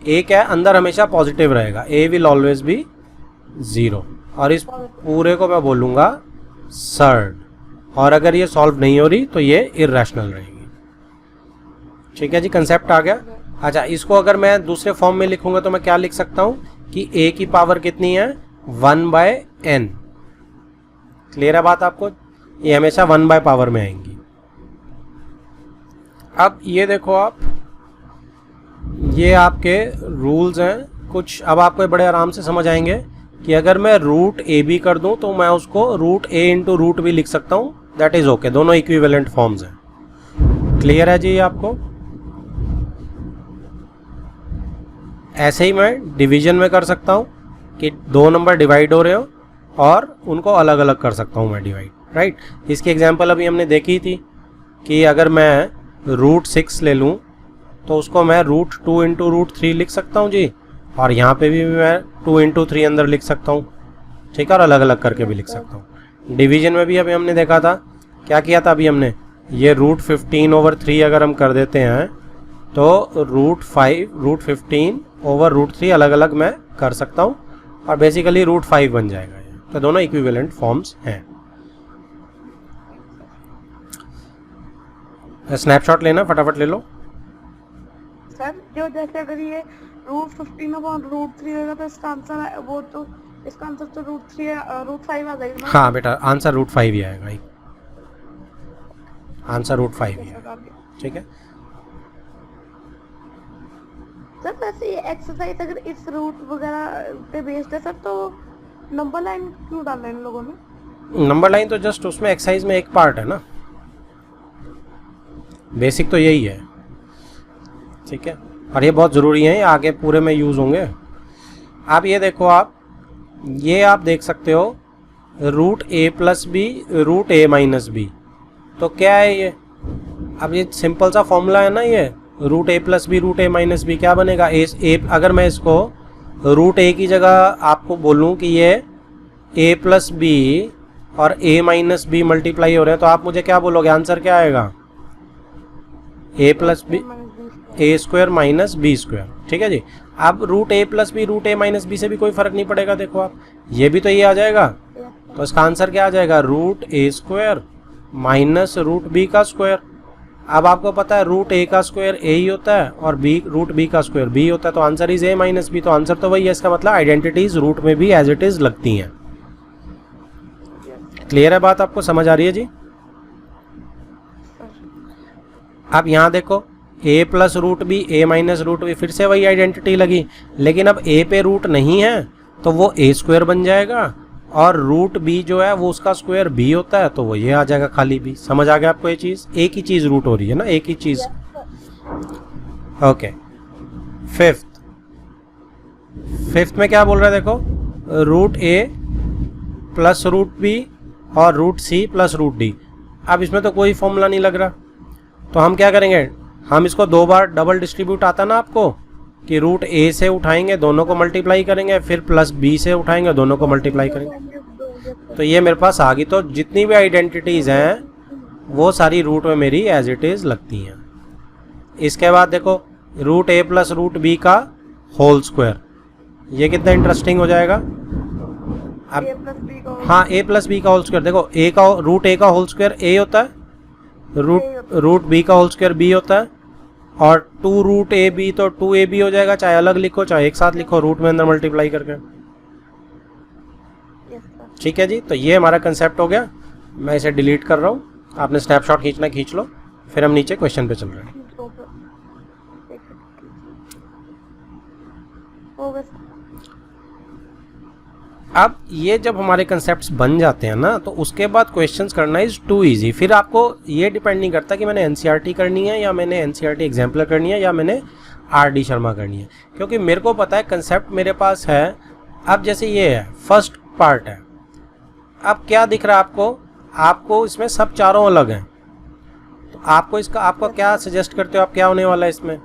ए क्या है, अंदर हमेशा पॉजिटिव रहेगा, ए विल ऑलवेज बी 0, और इस पूरे को मैं बोलूँगा सर्ड, और अगर ये सॉल्व नहीं हो रही तो ये इर्रेशनल रहेगी। ठीक है जी, कंसेप्ट आ गया। अच्छा, इसको अगर मैं दूसरे फॉर्म में लिखूंगा तो मैं क्या लिख सकता हूँ कि a की पावर कितनी है 1/n। क्लियर है बात आपको, ये हमेशा 1 बाय पावर में आएंगी। अब ये देखो आप, ये आपके रूल्स हैं कुछ, अब आपको बड़े आराम से समझ आएंगे कि अगर मैं रूट ए बी कर दूं तो मैं उसको रूट ए इंटू रूट बी लिख सकता हूं, दैट इज ओके, दोनों इक्विवेलेंट फॉर्म्स हैं। क्लियर है जी आपको? ऐसे ही मैं डिवीजन में कर सकता हूं कि दो नंबर डिवाइड हो रहे हो और उनको अलग अलग कर सकता हूं मैं डिवाइड, राइट। इसकी एग्जांपल अभी हमने देखी थी कि अगर मैं रूट 6 ले लूं तो उसको मैं रूट 2 इंटू रूट 3 लिख सकता हूं जी, और यहाँ पे भी मैं 2 इंटू 3 अंदर लिख सकता हूँ, ठीक है, और अलग अलग करके भी लिख सकता हूँ। डिवीजन में भी अभी हमने देखा था, क्या किया था अभी हमने, ये रूट 15/3 अगर हम कर देते हैं तो रूट 15 ओवर रूट 3 अलग अलग मैं कर सकता हूँ, और बेसिकली रूट 5 बन जाएगा ये। तो दोनों इक्विवेलेंट फॉर्म्स हैं। स्नैपशॉट लेना, फटाफट ले लो सर। जो जैसे अगर ये रूट 15/√3 होगा तो इसका आंसर वो तो इसका आंसर तो रूट 5 आ जाएगा ना? हाँ बेटा, आंसर रूट 5 ही आएगा, आंसर रूट 5 ही आएगा, ठीक है। सर वैसे ये एक्सरसाइज अगर इस रूट वगैरह पे बेस्ड है सर, तो नंबर लाइन क्यों डाल रहे हैं इन लोगों ने? नंबर लाइन तो जस्ट उसमें एक्सरसाइज में एक पार्ट है ना, बेसिक तो यही है, ठीक है, और ये बहुत ज़रूरी है, आगे पूरे में यूज़ होंगे। आप ये देखो, ये आप देख सकते हो रूट ए प्लस बी रूट ए माइनस बी, तो क्या है ये, अब ये सिंपल सा फॉर्मूला है ना, ये रूट ए प्लस बी रूट ए माइनस बी क्या बनेगा, अगर मैं इसको रूट ए की जगह आपको बोलूँ कि ये ए प्लस बी और ए माइनस बी मल्टीप्लाई हो रहे हैं, तो आप मुझे क्या बोलोगे, आंसर क्या आएगा, ए plus B A square minus B square, ठीक है जी। अब रूट ए प्लस बी रूट ए माइनस बी से भी कोई फर्क नहीं पड़ेगा, देखो आप, ये भी तो ये आ जाएगा, तो इसका आंसर क्या आ जाएगा, रूट ए स्क्वायर माइनस रूट बी का स्क्वायर। अब आपको पता है रूट ए का स्क्वायर ए ही होता है और बी रूट बी का स्क्वायर बी होता है, तो answer is A minus B, तो आंसर तो वही है। इसका मतलब आइडेंटिटीज रूट में भी एज इट इज लगती हैं। क्लियर है बात, आपको समझ आ रही है जी? अब यहाँ देखो, a plus root B A minus root B, फिर से वही आइडेंटिटी लगी, लेकिन अब a पे रूट नहीं है तो वो a स्क्वायर बन जाएगा, और रूट b जो है वो उसका स्क्वायर b होता है, तो वो ये आ जाएगा खाली b। समझ आ गया आपको ये चीज़? एक ही चीज़ रूट हो रही है ना, एक ही चीज़। ओके, फिफ्थ में क्या बोल रहा है, देखो root a plus root b और root c plus root d। अब इसमें तो कोई फॉर्मूला नहीं लग रहा, तो हम क्या करेंगे, हम इसको दो बार डबल डिस्ट्रीब्यूट आता ना आपको, कि रूट ए से उठाएंगे दोनों को मल्टीप्लाई करेंगे, फिर प्लस बी से उठाएंगे दोनों को मल्टीप्लाई करेंगे, तो ये मेरे पास आ गई। तो जितनी भी आइडेंटिटीज हैं वो सारी रूट में मेरी एज इट इज लगती हैं। इसके बाद देखो रूट ए प्लस रूट बी का होल स्क्वायर, ये कितना इंटरेस्टिंग हो जाएगा। अब हाँ, ए प्लस बी का होल स्क्वायर, देखो ए का रूट ए का होल स्क्वायर ए होता है, रूट बी का होल स्क्वायर बी होता है, और 2 रूट ए बी तो 2ab हो जाएगा, चाहे अलग लिखो चाहे एक साथ लिखो, रूट में अंदर मल्टीप्लाई करके। ठीक है जी, तो ये हमारा कंसेप्ट हो गया। मैं इसे डिलीट कर रहा हूँ, आपने स्नैपशॉट खींचना खींच लो, फिर हम नीचे क्वेश्चन पे चल रहे हैं। अब ये जब हमारे कंसेप्ट्स बन जाते हैं ना, तो उसके बाद क्वेश्चंस करना इज टू इजी। फिर आपको ये डिपेंड नहीं करता कि मैंने एनसीईआरटी करनी है या मैंने एनसीईआरटी एग्जाम्पलर करनी है या मैंने आरडी शर्मा करनी है, क्योंकि मेरे को पता है कंसेप्ट मेरे पास है। अब जैसे ये है, फर्स्ट पार्ट है, अब क्या दिख रहा है आपको, आपको इसमें सब चारों अलग हैं, तो आपको इसका आपको क्या सजेस्ट करते हो, आप क्या होने वाला है इसमें,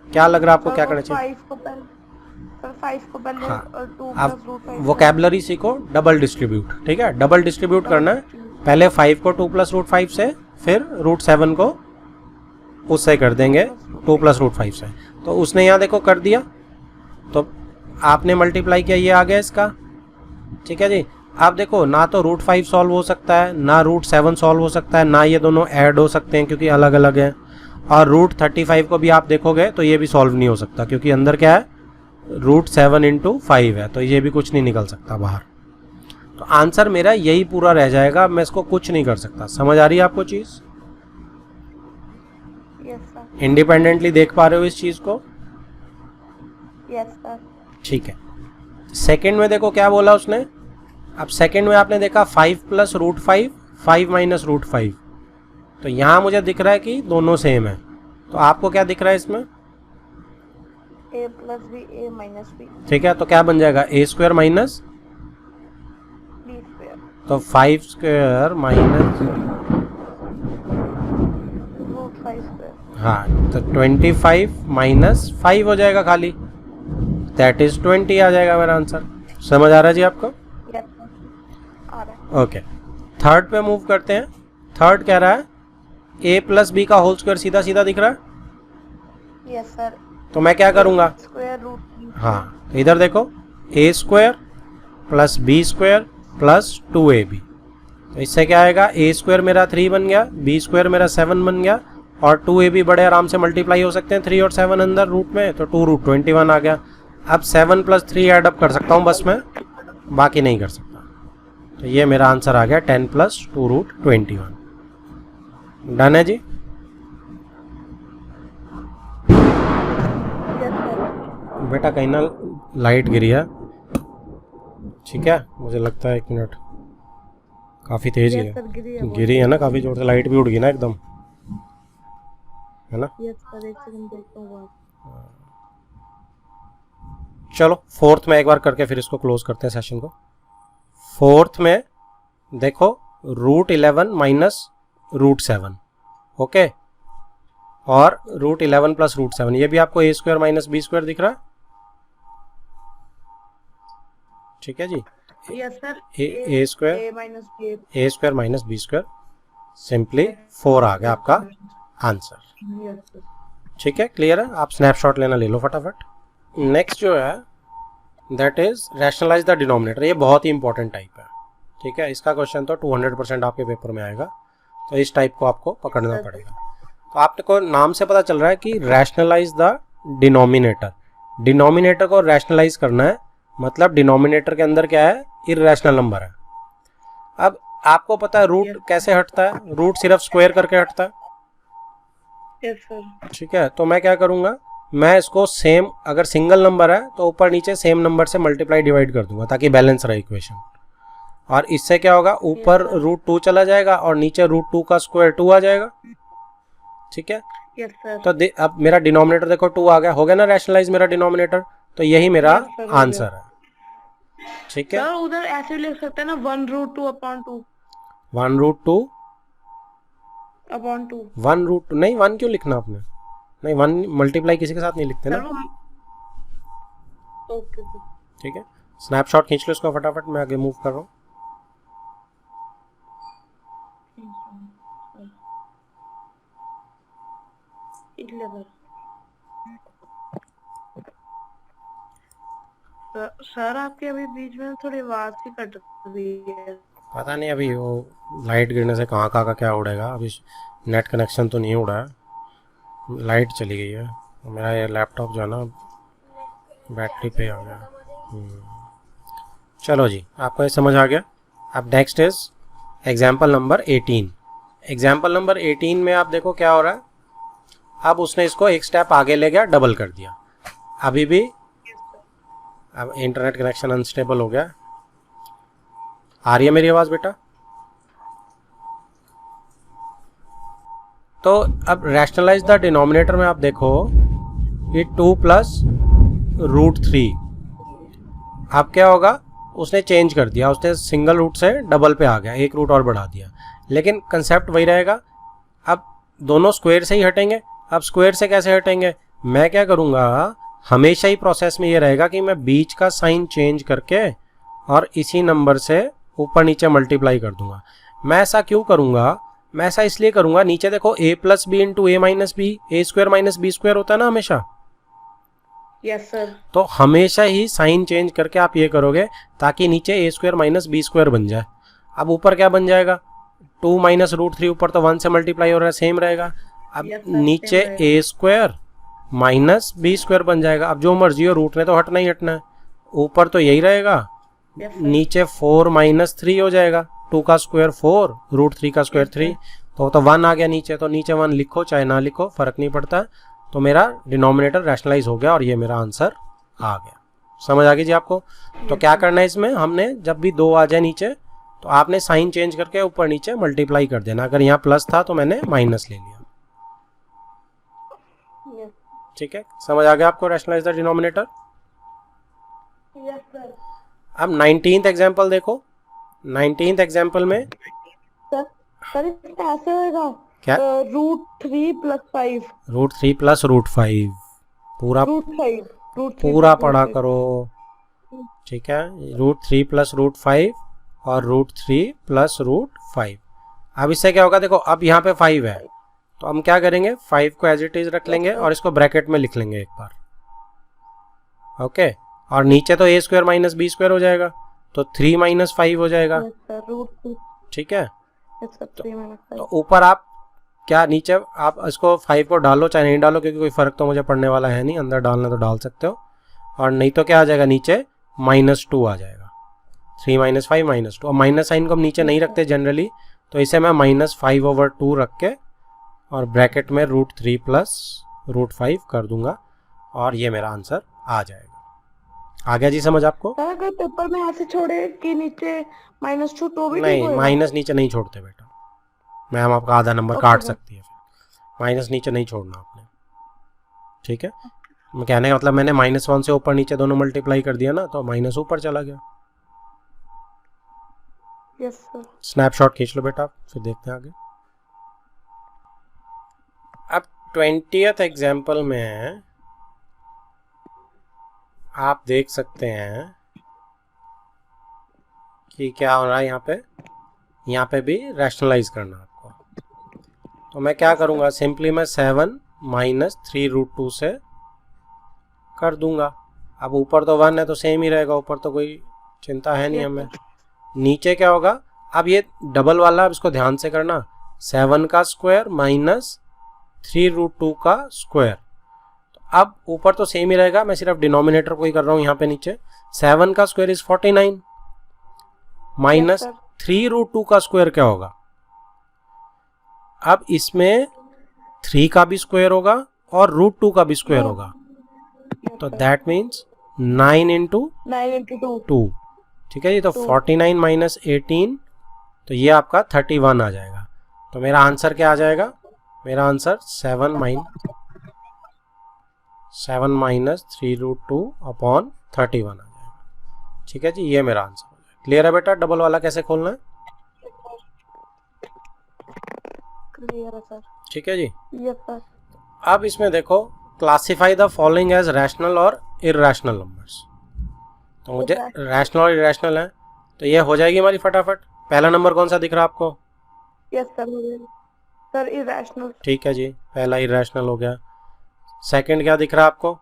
क्या लग रहा है आपको, क्या करना चाहिए? 5 को पहले और 2 आप वोकैबुलरी सीखो, डबल डिस्ट्रीब्यूट, ठीक है, डबल डिस्ट्रीब्यूट करना है, पहले 5 को 2 प्लस रूट 5 से, फिर रूट 7 को उससे कर देंगे 2 प्लस रूट 5 से। तो उसने यहाँ देखो कर दिया, तो आपने मल्टीप्लाई किया, ये आ गया इसका। ठीक है जी। आप देखो ना तो रूट 5 सॉल्व हो सकता है, ना रूट 7 सॉल्व हो सकता है, ना ये दोनों ऐड हो सकते हैं क्योंकि अलग अलग हैं। और रूट 35 को भी आप देखोगे तो ये भी सॉल्व नहीं हो सकता क्योंकि अंदर क्या है, रूट 7 इंटू 5 है, तो ये भी कुछ नहीं निकल सकता बाहर। तो आंसर मेरा यही पूरा रह जाएगा, मैं इसको कुछ नहीं कर सकता। समझ आ रही है आपको चीज़? Yes sir. इंडिपेंडेंटली देख पा रहे हो इस चीज़ को? Yes sir. ठीक है। सेकंड में देखो क्या बोला उसने। अब सेकंड में आपने देखा 5 प्लस रूट 5, 5 माइनस रूट 5। तो यहाँ मुझे दिख रहा है कि दोनों सेम है। तो आपको क्या दिख रहा है इसमें? ए plus B, A minus B. ठीक है, तो क्या बन जाएगा, ए स्क्वायर माइनस बी स्क्वायर। तो 5 स्क्वायर माइनस रूट 5 स्क्वायर। हाँ, तो 25 माइनस 5 हो जाएगा खाली, दैट इज 20 आ जाएगा मेरा आंसर। समझ आ रहा है जी आपको? यस सर, आ रहा है। ओके, थर्ड पे मूव करते हैं। थर्ड कह रहा है ए प्लस बी का होल स्क्वायर सीधा सीधा दिख रहा है। Yes sir. तो मैं क्या करूँगा, स्क्वायर रूट। हाँ तो इधर देखो, a square plus b square plus 2ab। तो इससे क्या आएगा, ए स्क्वायर मेरा 3 बन गया, बी स्क्वायर मेरा 7 बन गया, और 2ab बड़े आराम से मल्टीप्लाई हो सकते हैं 3 और 7 अंदर रूट में, तो 2 रूट 21 आ गया। अब 7 प्लस 3 ऐड अप कर सकता हूँ बस मैं, बाकी नहीं कर सकता। तो ये मेरा आंसर आ गया 10 प्लस 2 रूट 21। डन है जी? Yes sir. बेटा कहीं ना लाइट गिरी है, ठीक है, मुझे लगता है 1 मिनट, काफ़ी तेज यस सर, गिरी है ना, काफ़ी जोर से, लाइट भी उड़ गई ना एकदम, है ना। यस सर, एक सेकंड देखता हूँ। चलो फोर्थ में एक बार करके फिर इसको क्लोज करते हैं सेशन को। फोर्थ में देखो रूट 11 माइनस रूट 7, ओके, और रूट 11 प्लस रूट 7, ये भी आपको A square minus B square दिख रहा है। ठीक है जी। Yes sir. A square, A minus B, A square minus B square, simply 4 आ गया आपका आंसर। Yes sir. ठीक है, क्लियर है? आप स्नैपशॉट लेना ले लो फटाफट। नेक्स्ट जो है that is rationalize the denominator. ये बहुत ही इंपॉर्टेंट टाइप है, ठीक है, इसका क्वेश्चन तो 200% आपके पेपर में आएगा, तो इस टाइप को आपको पकड़ना पड़ेगा। तो आपको नाम से पता चल रहा है कि रैशनलाइज द डिनोमिनेटर। डिनोमिनेटर को रैशनलाइज करना है, मतलब डिनोमिनेटर के अंदर क्या है, इर्रेशनल नंबर है। अब आपको पता है रूट कैसे हटता है, रूट सिर्फ स्क्वायर करके हटता है। Yes sir. ठीक है, तो मैं क्या करूँगा, मैं इसको सेम, अगर सिंगल नंबर है तो ऊपर नीचे सेम नंबर से मल्टीप्लाई डिवाइड कर दूंगा ताकि बैलेंस रहे इक्वेशन। और इससे क्या होगा, ऊपर रूट 2 चला जाएगा और नीचे रूट 2 का स्क्वायर 2 आ जाएगा। ठीक है, यस सर। तो अब मेरा डिनोमिनेटर देखो 2 आ गया, हो गया ना रैशनलाइज मेरा डिनोमिनेटर, तो यही मेरा आंसर है। ठीक है सर, उधर ऐसे भी लिख सकते हैं ना, 1 root 2 upon 2। 1 root 2 upon 2। 1 root नहीं, 1 क्यों लिखना आपने, नहीं 1 मल्टीप्लाई किसी के साथ नहीं लिखते ना। ओके। ठीक है, स्नैपशॉट खींच लो इसको फटाफट, मैं आगे मूव कर रहा हूँ। सर, आपके अभी बीच में थोड़ी आवाज सी कट रही है। पता नहीं अभी वो लाइट गिरने से कहाँ का क्या उड़ेगा, अभी नेट कनेक्शन तो नहीं उड़ा है, लाइट चली गई है। मेरा ये लैपटॉप जो है ना बैटरी पे आ गया। चलो जी, आपको ये समझ आ गया। अब next is example number 18। Example number 18 में आप देखो क्या हो रहा है, अब उसने इसको एक स्टेप आगे ले गया, डबल कर दिया। अभी भी अब इंटरनेट कनेक्शन अनस्टेबल हो गया। आ रही है मेरी आवाज़ बेटा? तो अब रैशनलाइज द डिनोमिनेटर में आप देखो ये 2 प्लस रूट 3, अब क्या होगा, उसने चेंज कर दिया, उसने सिंगल रूट से डबल पे आ गया, एक रूट और बढ़ा दिया, लेकिन कंसेप्ट वही रहेगा। अब दोनों स्क्वायर से ही हटेंगे। अब स्क्वायर से कैसे हटेंगे, मैं क्या करूँगा, हमेशा ही प्रोसेस में ये रहेगा कि मैं बीच का साइन चेंज करके और इसी नंबर से ऊपर नीचे मल्टीप्लाई कर दूंगा। मैं ऐसा क्यों करूँगा, मैं ऐसा इसलिए करूंगा, नीचे देखो a plus B into A minus B, A square minus B square होता है ना हमेशा, यस सर। तो हमेशा ही साइन चेंज करके आप ये करोगे ताकि नीचे ए स्क्वायर माइनस बी स्क्वायर बन जाए। अब ऊपर क्या बन जाएगा, 2 माइनस रूट 3, ऊपर तो 1 से मल्टीप्लाई हो रहा है, सेम रहेगा। अब Yes, sir, नीचे same ए स्क्वायर माइनस बी स्क्वायर बन जाएगा। अब जो मर्जी हो, रूट ने तो हटना ही हटना है, ऊपर तो यही रहेगा, यस सर। नीचे 4 माइनस 3 हो जाएगा, 2 का स्क्वायर 4, रूट 3 का स्क्वायर 3, तो 1 आ गया नीचे, तो नीचे 1 लिखो चाहे ना लिखो फर्क नहीं पड़ता। तो मेरा डिनोमिनेटर रैशनलाइज हो गया और ये मेरा आंसर आ गया। समझ आ गई जी आपको? तो क्या करना है इसमें, हमने जब भी 2 आ जाए नीचे तो आपने साइन चेंज करके ऊपर नीचे मल्टीप्लाई कर देना। अगर यहाँ प्लस था तो मैंने माइनस ले लिया। यस ठीक है, समझ आ गया आपको rationalize the denominator? Yes sir. अब 19th एग्जाम्पल देखो। 19th एग्जाम्पल में सर सर इसमें ऐसे होएगा क्या, root 3 plus 5, root 3 plus root 5, पूरा रूट 5, रूट 3 पूरा पढ़ा करो। ठीक है, रूट 3 प्लस रूट 5 और रूट 3 प्लस रूट 5। अब इससे क्या होगा, देखो अब यहाँ पे 5 है तो हम क्या करेंगे, 5 को एज इट इज रख लेंगे और इसको ब्रैकेट में लिख लेंगे एक बार। ओके, और नीचे तो A square minus B square हो जाएगा, तो 3 माइनस 5 हो जाएगा। Yes sir, root 3। ठीक है, यस सर, 3 माइनस 5। तो ऊपर आप क्या, नीचे आप इसको 5 को डालो चाहे नहीं डालो, क्योंकि कोई फर्क तो मुझे पड़ने वाला है नहीं, अंदर डालना तो डाल सकते हो। और नहीं तो क्या आ जाएगा, नीचे -2 आ जाएगा, 3 माइनस 5 -2। और माइनस साइन को हम नीचे नहीं रखते जनरली, तो इसे मैं -5/2 रख के और ब्रैकेट में रूट 3 प्लस रूट 5 कर दूंगा और ये मेरा आंसर आ जाएगा। आ गया जी समझ आपको? सर अगर पेपर में ऐसे छोड़े कि नीचे -2 तो भी ठीक नहीं, होएगा? माइनस नीचे नहीं छोड़ते बेटा, मैम आपका आधा नंबर ओके काट सर। सकती है, फिर माइनस नीचे नहीं छोड़ना आपने। ठीक है, मैं कहने का मतलब मैंने -1 से ऊपर नीचे दोनों मल्टीप्लाई कर दिया ना, तो माइनस ऊपर चला गया। Yes sir. स्नैपशॉट खींच लो बेटा, फिर देखते हैं आगे। अब 20th एग्जाम्पल में आप देख सकते हैं कि क्या हो रहा है यहाँ पे भी रैशनलाइज करना आपको। तो मैं क्या करूँगा, सिंपली मैं 7 माइनस 3√2 से कर दूंगा। अब ऊपर तो 1 है तो सेम ही रहेगा, ऊपर तो कोई चिंता है नहीं हमें। नीचे क्या होगा, अब ये डबल वाला, अब इसको ध्यान से करना, 7 का स्क्वायर माइनस 3√2 का स्क्वायर। तो अब ऊपर तो सेम ही रहेगा, मैं सिर्फ डिनोमिनेटर को ही कर रहा हूँ यहाँ पे नीचे। 7 का स्क्वायर इज 49 माइनस 3√2 का स्क्वायर क्या होगा, अब इसमें 3 का भी स्क्वायर होगा और √2 का भी स्क्वायर होगा, तो दैट मीन्स 9 इंटू 2। ठीक है जी, तो 49 माइनस 18, तो ये आपका 31 आ जाएगा। तो मेरा आंसर क्या आ जाएगा, मेरा आंसर 7 माइनस 3√2 अपॉन 31 आ जाएगा। ठीक है जी, ये मेरा आंसर हो जाएगा। क्लियर है बेटा, डबल वाला कैसे खोलना है? क्लियर है सर। ठीक है जी। Yes sir. अब इसमें देखो, classify the following as rational और इरैशनल नंबर्स। तो मुझे रैशनल और इरैशनल है, तो ये हो जाएगी हमारी फटाफट। पहला नंबर कौन सा दिख रहा है आपको? यस सर, हो गया सर, इरैशनल। ठीक है जी, पहला इरैशनल हो गया। सेकंड क्या दिख रहा है आपको?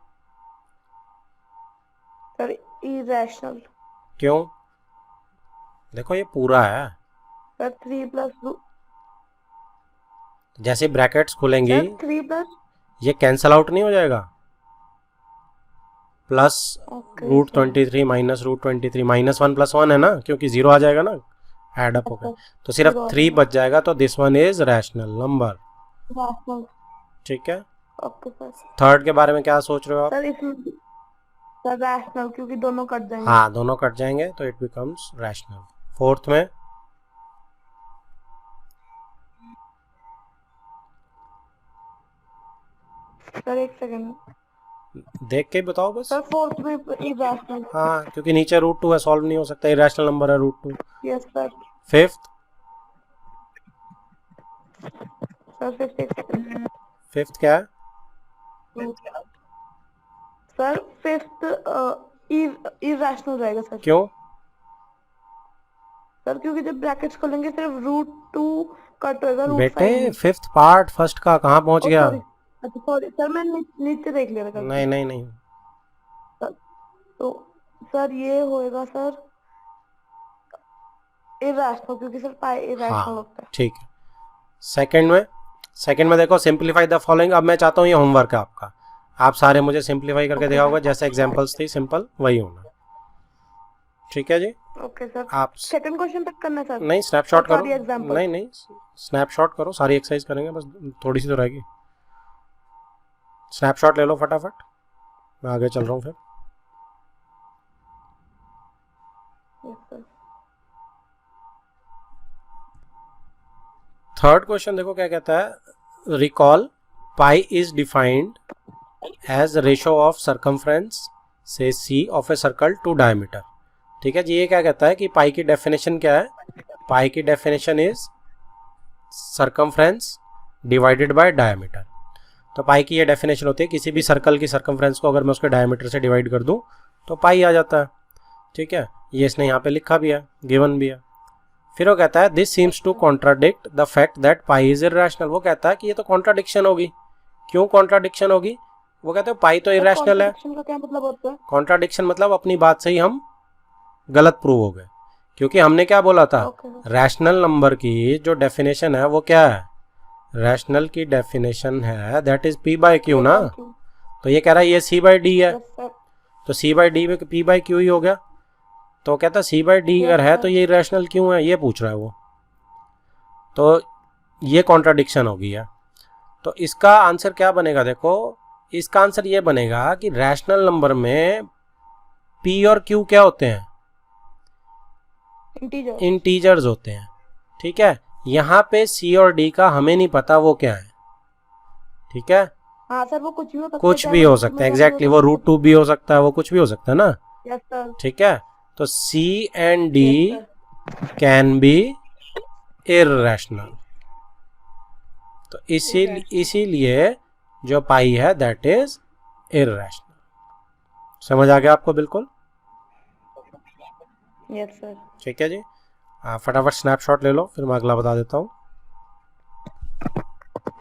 Sir irrational. क्यों? देखो ये पूरा है, सर 3 प्लस जैसे ब्रैकेट्स खुलेंगी 3 प्लस, ये कैंसल आउट नहीं हो जाएगा, प्लस √23 माइनस √23, -1 + 1 है ना, क्योंकि 0 आ जाएगा ना, ऐड अप होगा, तो सिर्फ 3 बच जाएगा। तो this one is rational number. ठीक है, ओके सर। थर्ड के बारे में क्या सोच रहे हो आप? सर इसमें सर रैशनल, क्योंकि दोनों कट जाएंगे। हाँ, दोनों कट जाएंगे तो इट बिकम्स रैशनल। फोर्थ में सर एक सेकंड, देख के बताओ बस। सर फोर्थ में इरैशनल। हाँ, क्योंकि नीचे √2 है, सॉल्व नहीं हो सकता, इरैशनल नंबर है √2। Yes sir. Fifth, sir fifth क्या है? सर फिफ्थ इरैशनल रहेगा सर। क्यों? सर क्योंकि जब ब्रैकेट्स खोलेंगे सिर्फ √2 कट होएगा, बेटे √5 नहीं। फिफ्थ पार्ट फर्स्ट का कहाँ पहुंच गया? सॉरी, अच्छा सॉरी सर, मैं नीचे देख लिया था। नहीं नहीं नहीं, तो सर ये होएगा सर इरेशनल, क्योंकि सर पाई इरेशनल हाँ होता है। ठीक है। सेकंड में देखो, सिंप्लीफाई द फॉलोइंग। अब मैं चाहता हूँ ये होमवर्क है आपका, आप सारे मुझे सिंप्लीफाई करके दिखाओगे, जैसे एग्जांपल्स थी सिंपल वही होना। ठीक है जी। ओके सर, आप सेकंड क्वेश्चन तक करना है सर? नहीं स्नैपशॉट करो, सारी एग्जांपल? नहीं नहीं स्नैपशॉट करो, सारी एक्सरसाइज करेंगे, बस थोड़ी सी तो रहेगी। स्नैपशॉट ले लो फटाफट, मैं आगे चल रहा हूँ फिर। Yes sir. थर्ड क्वेश्चन देखो क्या कहता है, recall pi is defined as ratio of circumference से C of a circle to diameter. ठीक है जी, ये क्या कहता है कि पाई की डेफिनेशन क्या है? पाई की definition is circumference divided by diameter. तो पाई की ये डेफिनेशन होती है, किसी भी सर्कल की सरकमफ्रेंस को अगर मैं उसके डायमीटर से डिवाइड कर दूं तो पाई आ जाता है। ठीक है, ये इसने यहाँ पे लिखा भी है, गिवन भी है। फिर वो कहता है this seems to contradict the fact that pi is irrational. वो कहता है कि ये तो कॉन्ट्राडिक्शन होगी। क्यों कॉन्ट्राडिक्शन होगी? वो कहते हैं पाई तो इर्रेशनल है। कॉन्ट्रडिक्शन का क्या मतलब होता है? कॉन्ट्राडिक्शन मतलब अपनी बात से ही हम गलत प्रूव हो गए, क्योंकि हमने क्या बोला था, रैशनल नंबर की जो डेफिनेशन है वो क्या है? रैशनल की डेफिनेशन है that is P by Q ना। तो ये कह रहा है ये सी बाय डी है, तो सी बाय डी में पी बाय क्यू ही हो गया। तो कहता सी बाय डी अगर है तो ये इरेशनल क्यों है, ये पूछ रहा है वो। तो ये कॉन्ट्राडिक्शन हो गई है। तो इसका आंसर क्या बनेगा? देखो इसका आंसर ये बनेगा कि रैशनल नंबर में पी और क्यू क्या होते हैं? इंटीजर्स होते हैं। ठीक है, यहाँ पे सी और डी का हमें नहीं पता वो क्या है। ठीक है, हाँ सर, वो कुछ भी हो सकता है, कुछ भी हो सकता है, एग्जैक्टली वो √2 भी हो सकता है, वो कुछ भी हो सकता है ना। Yes sir. ठीक है, तो C and D can be irrational. तो इसीलिए जो पाई है दैट इज इर्रेशनल। समझ आ गया आपको? बिल्कुल। Yes sir. ठीक है जी, फटाफट स्नैपशॉट ले लो, फिर मैं अगला बता देता हूँ।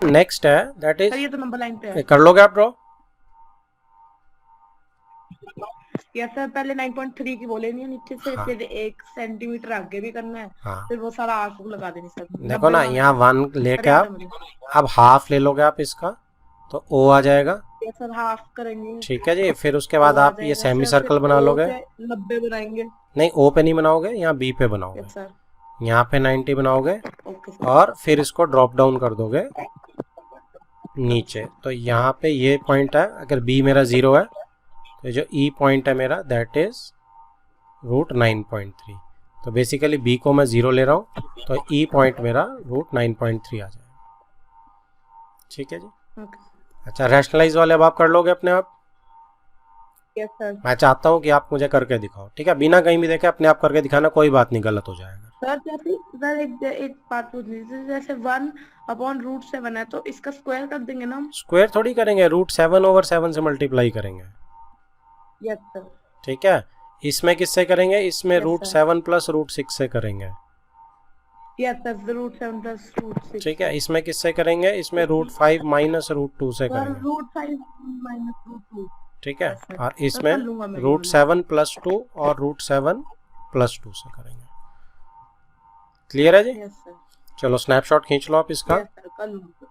नेक्स्ट है दैट इज, ये तो नंबर लाइन पे है। कर लोगे आप ड्रॉ? यस सर, पहले 9.3 की बोले नहीं नीचे से, हाँ। फिर 1 सेंटीमीटर आगे भी करना है। हाँ। फिर वो सारा आर्क लगा देनी सर। देखो ना, यहाँ 1 लेके आप अब हाफ ले लोगे आप इसका, तो ओ आ जाएगा। यस सर, हाफ करेंगे। ठीक है जी, फिर उसके बाद आप ये सेमी सर्कल बना लोगे। 90 बनाएंगे। नहीं, ओ पे नहीं बनाओगे, यहाँ बी पे बनाओगे। Yes sir. यहाँ पे 90 बनाओगे ओके सर। और फिर इसको ड्रॉप डाउन कर दोगे नीचे। तो यहाँ पे ये पॉइंट है, अगर बी मेरा 0 है तो जो ई पॉइंट है मेरा दैट इज √9.3। तो बेसिकली बी को मैं 0 ले रहा हूँ, तो ई पॉइंट मेरा √9.3 आ जाएगा। ठीक है जी। अच्छा, रैशनलाइज वाले अब आप कर लोगे अपने आप? Yes sir. मैं चाहता हूँ कि आप मुझे करके दिखाओ। ठीक है, बिना कहीं भी देखे अपने आप करके दिखाना, कोई बात नहीं, गलत हो जाएगा। सर जैसे सर एक बात पूछनी थी, जैसे 1/√7 है तो इसका स्क्वायर कर देंगे ना हम? स्क्वायर थोड़ी करेंगे, √7/7 से मल्टीप्लाई करेंगे। Yes sir. ठीक है, इसमें किससे करेंगे? इसमें √7 + √6 से करेंगे। Yes sir, √7 + √6। ठीक है, इसमें किससे करेंगे? इसमें √5 - √2 से करेंगे। √5 - √2। ठीक है, और इसमें √7 + 2 और √7 + 2 से करेंगे। क्लियर है जी? Yes sir. चलो स्नैपशॉट खींच लो आप इसका। यस सर, कर लूंगा।